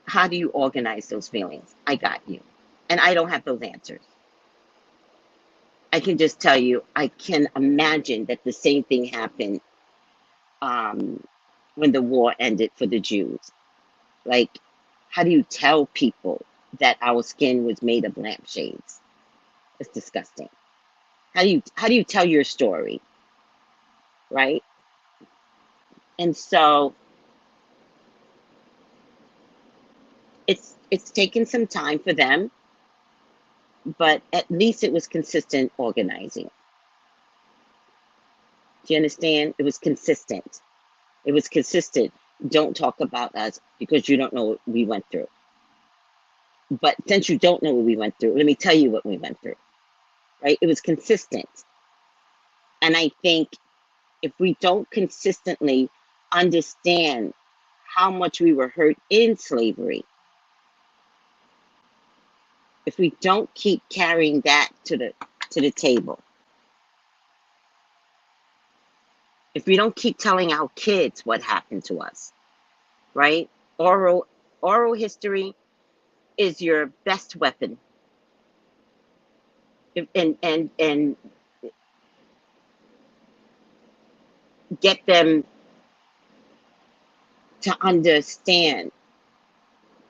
How do you organize those feelings? I got you. And I don't have those answers. I can just tell you, I can imagine that the same thing happened um, when the war ended for the Jews. Like, how do you tell people that our skin was made of lampshades? It's disgusting. How do you tell your story, right? And so it's taken some time for them, but at least it was consistent organizing. Do you understand? It was consistent. It was consistent. Don't talk about us because you don't know what we went through. But since you don't know what we went through, let me tell you what we went through, right? It was consistent. And I think if we don't consistently understand how much we were hurt in slavery, if we don't keep carrying that to the table, if we don't keep telling our kids what happened to us, right? Oral history is your best weapon. And get them to understand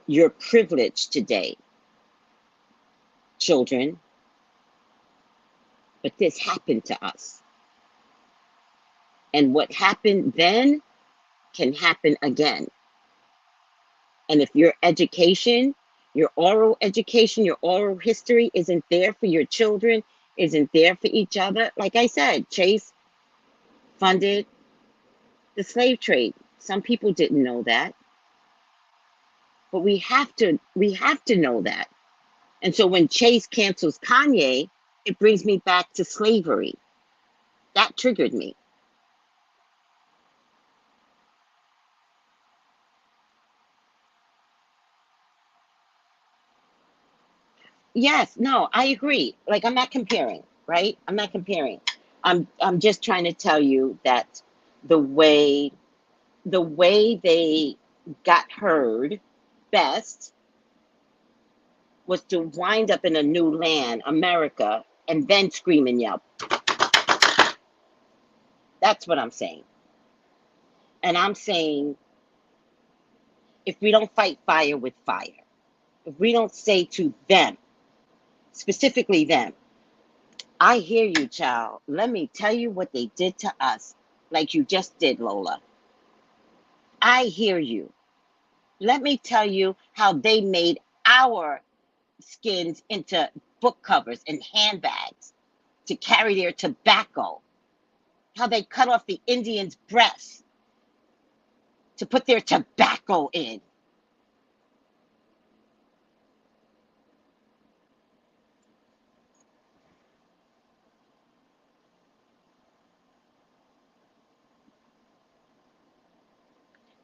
your privilege today, children. But this happened to us. And what happened then can happen again. And if your education, your oral education, your oral history isn't there for your children, isn't there for each other, like I said, Chase funded the slave trade. Some people didn't know that. But we have to know that. And so when Chase cancels Kanye, it brings me back to slavery. That triggered me. Yes, no, I agree. Like, I'm not comparing, right? I'm not comparing. I'm just trying to tell you that the way they got heard best was to wind up in a new land, America, and then scream and yell. That's what I'm saying. And I'm saying, if we don't fight fire with fire, if we don't say to them, specifically them, I hear you, child. Let me tell you what they did to us, like you just did, Lola. I hear you. Let me tell you how they made our skins into book covers and handbags to carry their tobacco. How they cut off the Indians' breasts to put their tobacco in.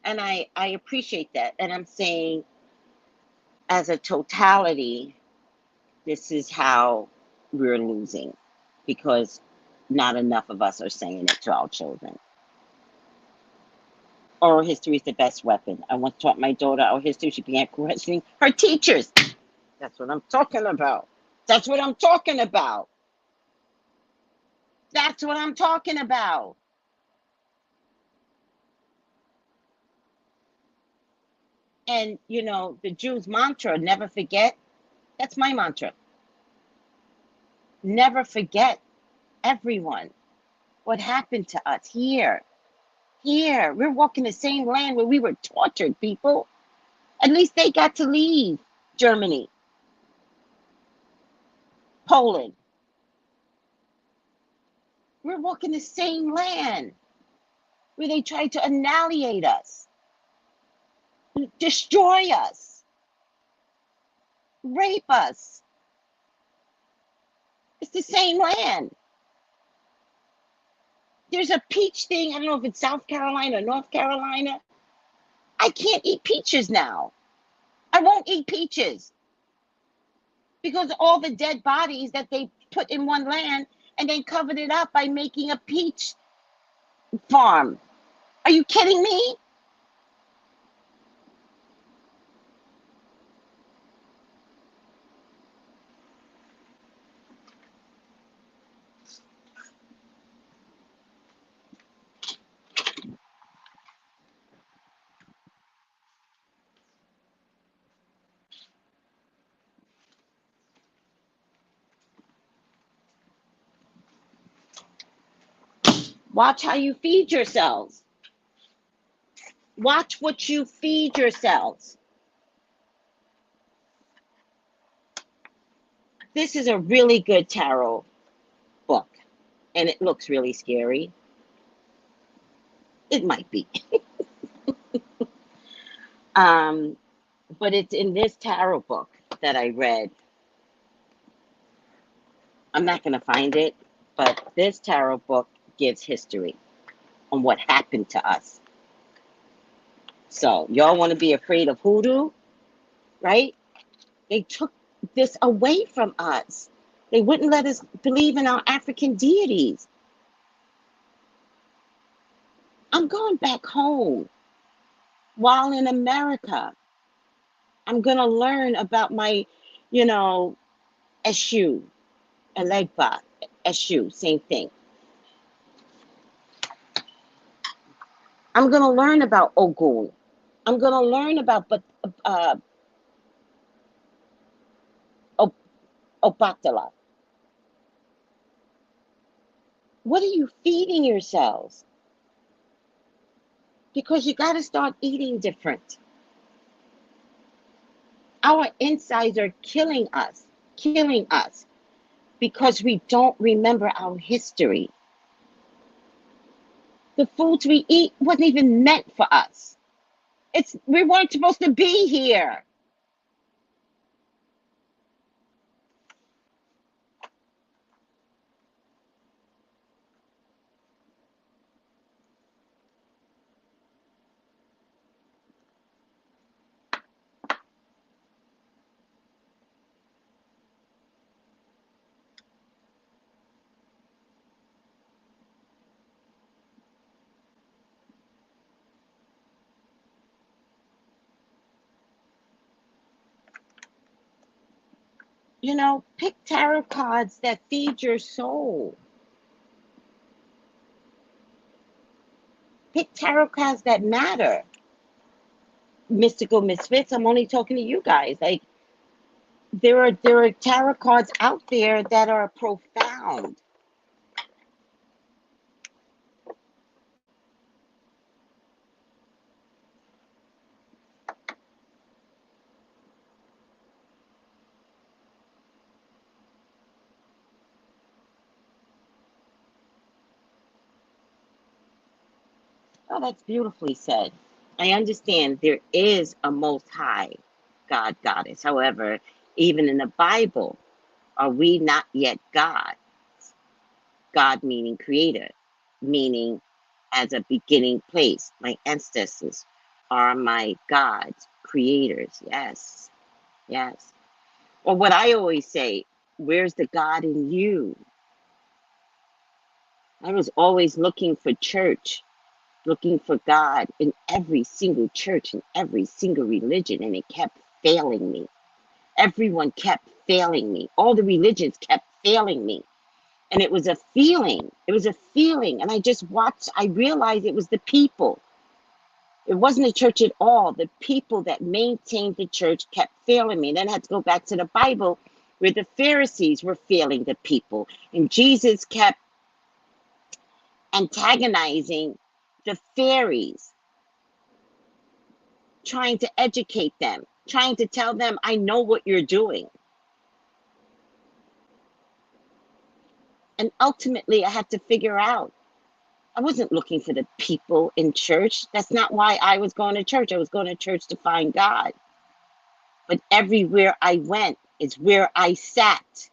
And I appreciate that. And I'm saying, as a totality, this is how we're losing, because not enough of us are saying it to our children. Oral history is the best weapon. I once taught my daughter oral history. She began questioning her teachers. That's what I'm talking about. That's what I'm talking about. That's what I'm talking about. And, you know, the Jews' mantra, never forget, that's my mantra. Never forget, everyone, what happened to us here. Here, we're walking the same land where we were tortured, people. At least they got to leave Germany, Poland. We're walking the same land where they tried to annihilate us, destroy us, rape us. It's the same land. There's a peach thing. I don't know if it's South Carolina or North Carolina. I can't eat peaches now. I won't eat peaches because of all the dead bodies that they put in one land and then covered it up by making a peach farm. Are you kidding me? Watch how you feed yourselves. Watch what you feed yourselves. This is a really good tarot book, and it looks really scary. It might be. But it's in this tarot book that I read. I'm not going to find it, but this tarot book gives history on what happened to us. So, y'all want to be afraid of hoodoo, right? They took this away from us. They wouldn't let us believe in our African deities. I'm going back home while in America. I'm going to learn about my, you know, Eshu, ELEGBA, Eshu, same thing. I'm going to learn about Ogun. I'm going to learn about Obatala. What are you feeding yourselves? Because you got to start eating different. Our insides are killing us because we don't remember our history. The foods we eat wasn't even meant for us. We weren't supposed to be here. You know, pick tarot cards that feed your soul. Pick tarot cards that matter. Mystical Misfits, I'm only talking to you guys. Like, there are tarot cards out there that are profound. Oh, that's beautifully said. I understand there is a most high God, goddess. However, even in the Bible, are we not yet God? God meaning creator, meaning as a beginning place. My ancestors are my gods, creators. Yes, yes. Or what I always say, where's the God in you? I was always looking for church, looking for God in every single church, in every single religion, and it kept failing me. Everyone kept failing me. All the religions kept failing me. And it was a feeling. It was a feeling. And I just watched, I realized it was the people. It wasn't the church at all. The people that maintained the church kept failing me. And then I had to go back to the Bible where the Pharisees were failing the people. And Jesus kept antagonizing the fairies, trying to educate them, trying to tell them, I know what you're doing. And ultimately, I had to figure out, I wasn't looking for the people in church. That's not why I was going to church. I was going to church to find God. But everywhere I went is where I sat.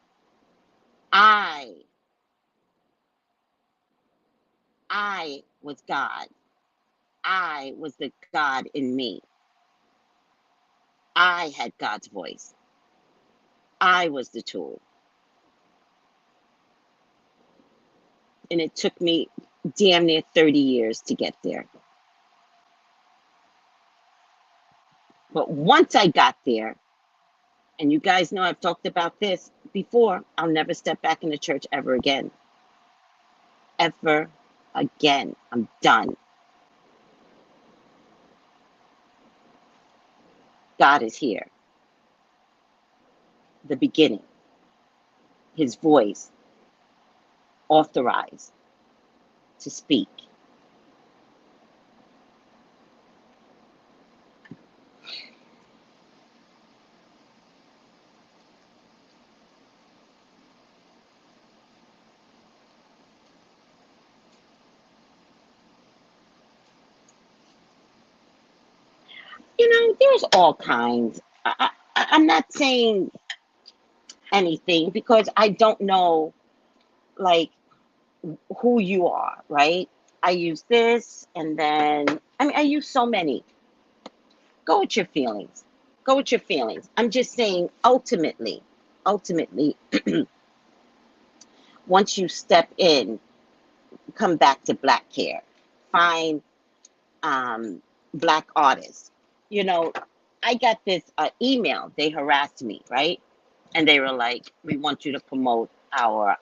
I was God. I was the God in me. I had God's voice. I was the tool. And it took me damn near 30 years to get there. But once I got there, and you guys know I've talked about this before, I'll never step back in the church ever again. Ever again. I'm done. God is here. The beginning. His voice authorized to speak. You know, there's all kinds. I'm not saying anything because I don't know, like, who you are, right? I use this, and then, I mean, I use so many. Go with your feelings. Go with your feelings. I'm just saying, ultimately, once you step in, come back to black care. Find black artists. You know, I got this email. They harassed me, right? And they were like, we want you to promote our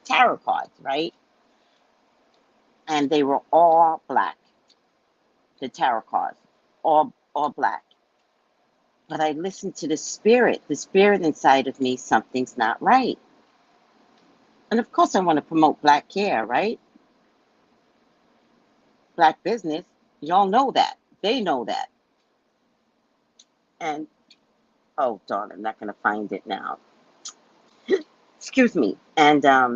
tarot cards, right? And they were all black. The tarot cards, all black. But I listened to the spirit inside of me, something's not right. And of course I want to promote black care, right? Black business. Y'all know that. They know that. And, oh, darn, I'm not going to find it now. Excuse me. And I,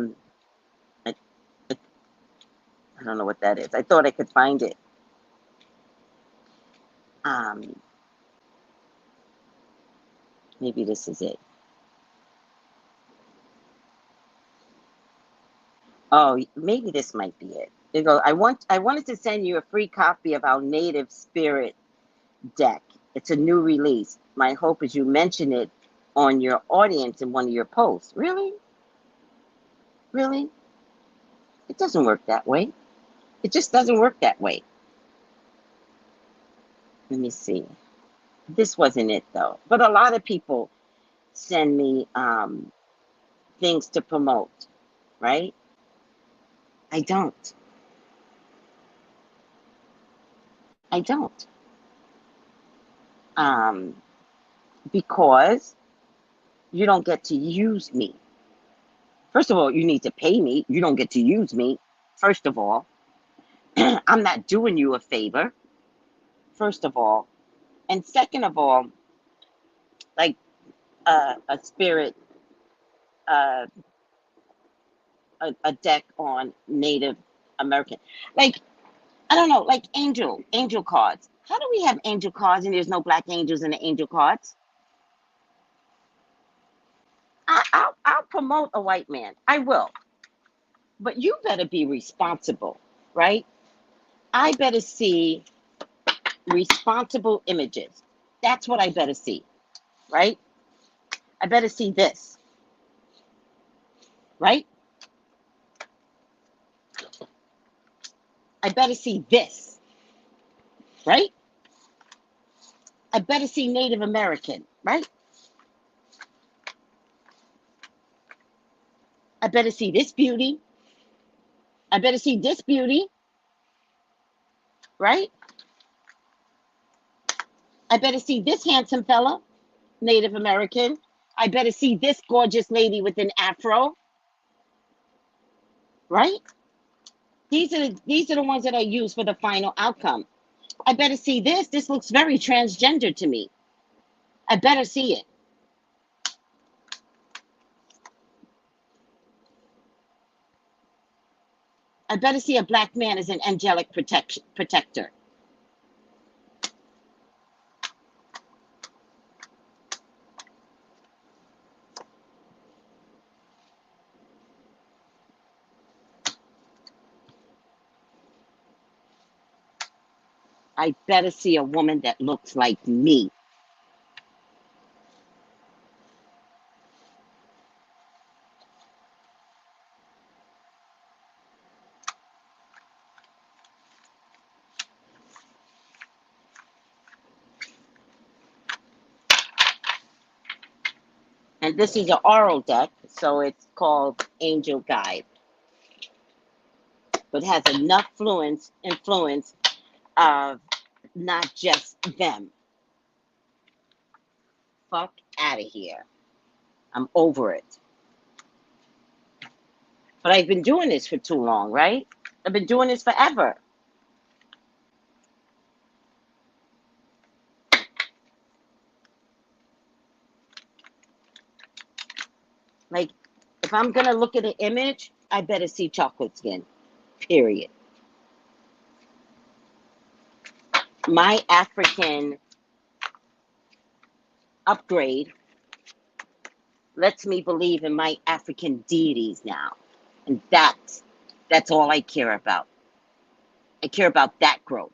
I don't know what that is. I thought I could find it. Maybe this is it. Oh, maybe this might be it. It goes, I wanted to send you a free copy of our Native Spirit deck. It's a new release. My hope is you mention it on your audience in one of your posts. Really? Really? It doesn't work that way. It just doesn't work that way. Let me see. This wasn't it though. But a lot of people send me things to promote, right? I don't. I don't. Because you don't get to use me. First of all, you need to pay me. You don't get to use me. First of all, I'm not doing you a favor. First of all. And second of all, like a spirit, uh, a deck on Native American. Like, I don't know, like angel cards. How do we have angel cards and there's no black angels in the angel cards? I'll promote a white man. I will. But you better be responsible, right? I better see responsible images. That's what I better see, right? I better see this, right? I better see this, right? I better see Native American, right? I better see this beauty. I better see this beauty, right? I better see this handsome fella, Native American. I better see this gorgeous lady with an afro, right? These are the ones that I use for the final outcome. I better see this. This looks very transgender to me. I better see it. I better see a black man as an angelic protector. I better see a woman that looks like me. And this is an oral deck, so it's called Angel Guide. But has enough influence of not just them. Fuck out of here. I'm over it. But I've been doing this for too long, right? I've been doing this forever. Like, if I'm going to look at an image, I better see chocolate skin, period. My African upgrade lets me believe in my African deities now. And that's all I care about. I care about that growth.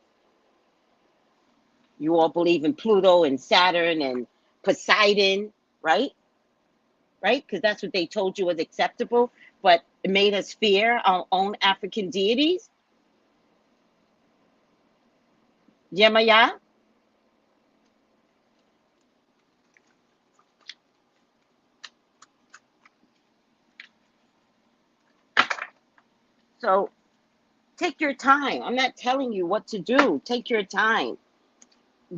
You all believe in Pluto and Saturn and Poseidon, right? Right? Because that's what they told you was acceptable, but it made us fear our own African deities. YEMAYA. So take your time. I'm not telling you what to do. Take your time.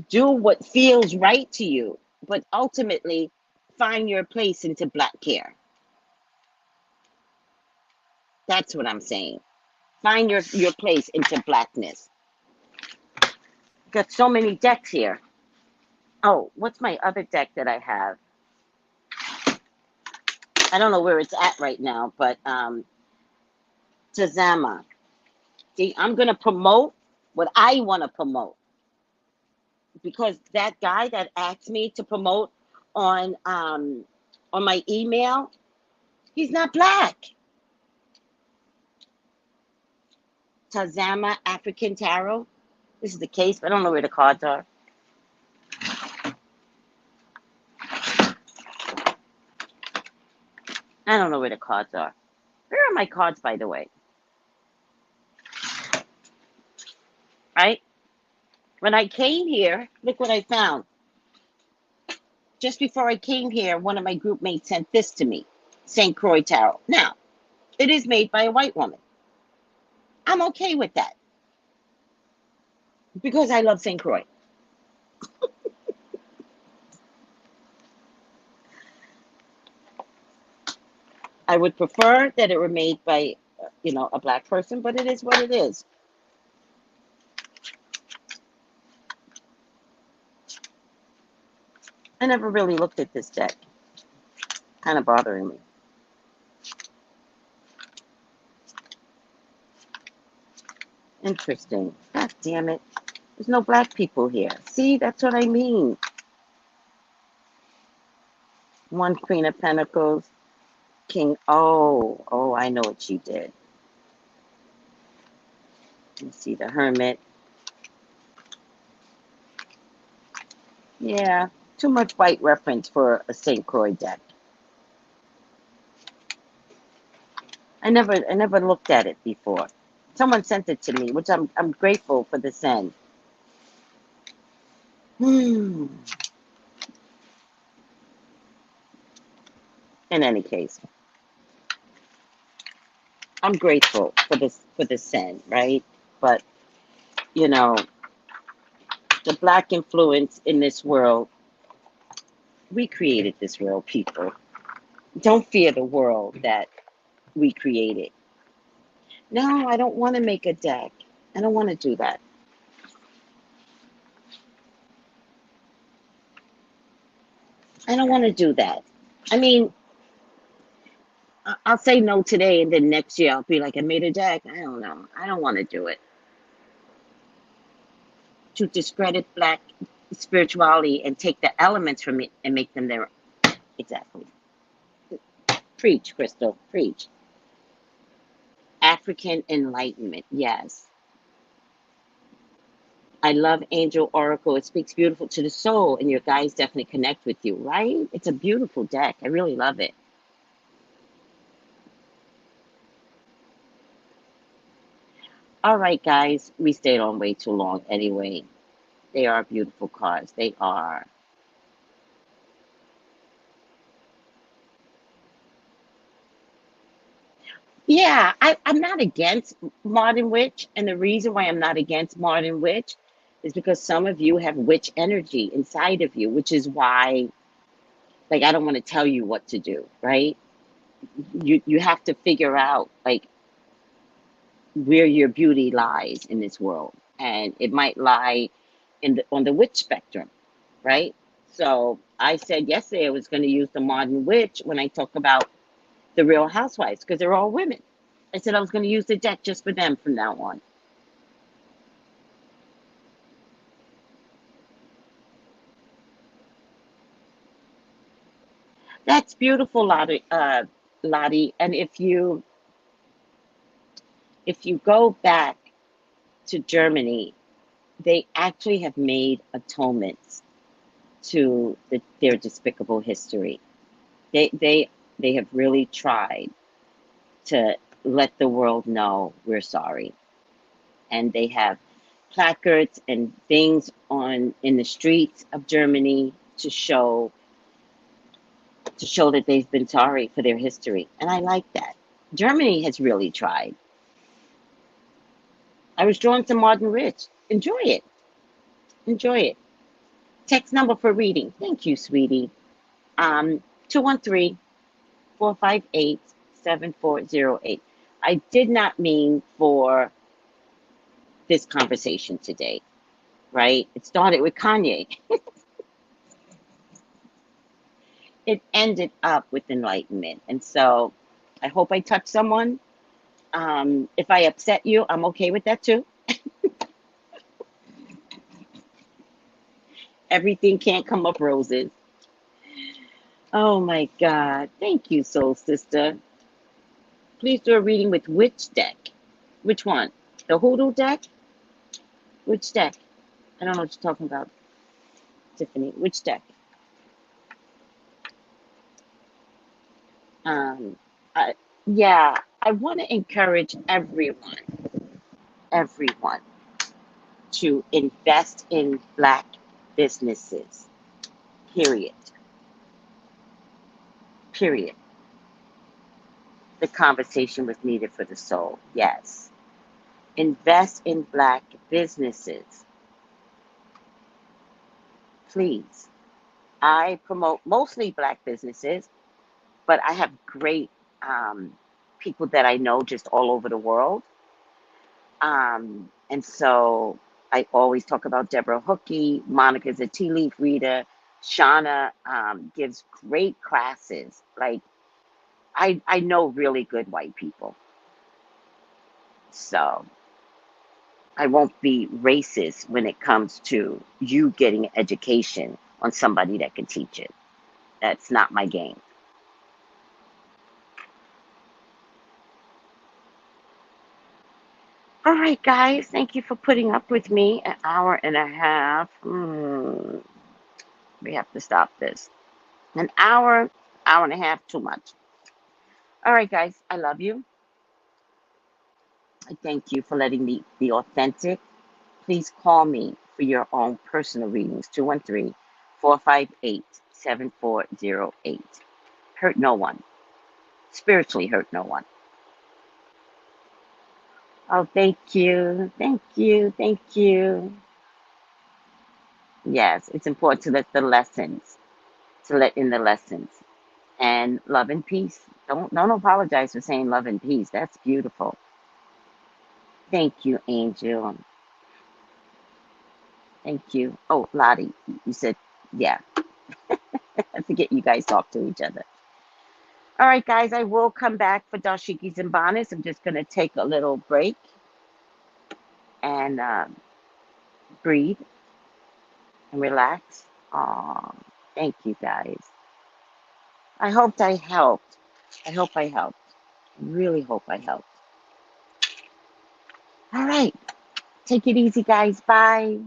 Do what feels right to you, but ultimately find your place into black care. That's what I'm saying. Find your place into blackness. Got so many decks here. Oh, what's my other deck that I have? I don't know where it's at right now, but Tazama. See, I'm going to promote what I want to promote. because that guy that asked me to promote on my email, he's not black. Tazama African Tarot. This is the case, but I don't know where the cards are. I don't know where the cards are. Where are my cards, by the way? Right? When I came here, look what I found. Just before I came here, one of my group mates sent this to me, St. Croix Tarot. Now, it is made by a white woman. I'm okay with that because I love St. Croix. I would prefer that it were made by, a black person, but it is what it is. I never really looked at this deck. Kind of bothering me. Interesting. God damn it. There's no black people here. See, that's what I mean. One Queen of Pentacles. King. Oh, I know what she did. Let's see, the Hermit. Yeah, too much white reference for a St. Croix deck. I never looked at it before. Someone sent it to me, which I'm grateful for the send. In any case, I'm grateful for the send, right? But the black influence in this world, we created this world, people. Don't fear the world that we created. No, I don't want to make a deck. I don't want to do that. I don't want to do that. I mean, I'll say no today, and then next year I'll be like, I made a deck. I don't know. I don't want to do it. To discredit black spirituality and take the elements from it and make them their own. Exactly. Preach, Crystal. Preach. African enlightenment. Yes. I love Angel Oracle. It speaks beautiful to the soul, and your guys definitely connect with you, right? It's a beautiful deck. I really love it. All right, guys. We stayed on way too long anyway. They are beautiful cards. They are. Yeah, I'm not against Modern Witch. And the reason why I'm not against Modern Witch is because some of you have witch energy inside of you, which is why, like, I don't want to tell you what to do, right? You have to figure out, like, where your beauty lies in this world. And it might lie on the witch spectrum, right? So I said yesterday I was going to use the Modern Witch when I talk about the Real Housewives because they're all women. I said I was going to use the deck just for them from now on. That's beautiful, Lottie. Lottie. And if you go back to Germany, they actually have made atonements to their despicable history. They have really tried to let the world know we're sorry, and they have placards and things in the streets of Germany to show that they've been sorry for their history. And I like that. Germany has really tried. I was drawn to Modern Rich. Enjoy it. Enjoy it. Text number for reading. Thank you, sweetie. 213 458 7408. I did not mean for this conversation today, right? It started with Kanye. It ended up with enlightenment. And so I hope I touched someone. If I upset you, I'm okay with that too. Everything can't come up roses. Oh my God. Thank you, Soul Sister. Please do a reading with which deck? Which one? The Hoodoo deck? Which deck? I don't know what you're talking about, Tiffany. Which deck? Um, I, yeah, I want to encourage everyone to invest in Black businesses. Period. Period. The conversation was needed for the soul. Yes. Invest in Black businesses. Please. I promote mostly Black businesses, but I have great people that I know just all over the world. And so I always talk about Deborah Hookie. Monica's a tea leaf reader. Shauna gives great classes. Like, I know really good white people. So I won't be racist when it comes to you getting an education on somebody that can teach it. That's not my game. All right, guys. Thank you for putting up with me. An hour and a half. We have to stop this. An hour and a half, too much. All right, guys. I love you. I thank you for letting me be authentic. Please call me for your own personal readings. 213-458-7408. Hurt no one. Spiritually hurt no one. Oh, thank you. Thank you. Thank you. Yes, it's important to let in the lessons. And love and peace. Don't apologize for saying love and peace. That's beautiful. Thank you, Angel. Thank you. Oh, Lottie, you said, yeah. I forget you guys talk to each other. All right, guys, I will come back for Dashikis and Bonnets. I'm just going to take a little break and breathe and relax. Thank you, guys. I hoped I helped. I hope I helped. Really hope I helped. All right. Take it easy, guys. Bye.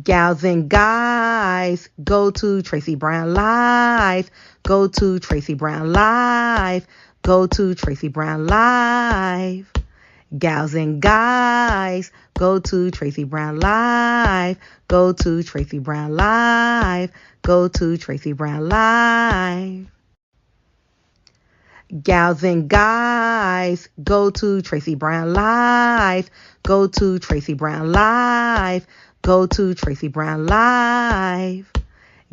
Gals and guys, go to Tracey Brown Live. Go to Tracey Brown Live. Go to Tracey Brown Live. Gals and guys, go to Tracey Brown Live. Go to Tracey Brown Live. Go to Tracey Brown Live. Gals and guys, go to Tracey Brown Live. Go to Tracey Brown Live. Go to Tracey Brown Live.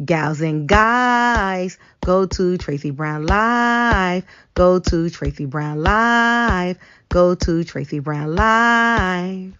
Gals and guys, go to Tracey Brown Live. Go to Tracey Brown Live. Go to Tracey Brown Live.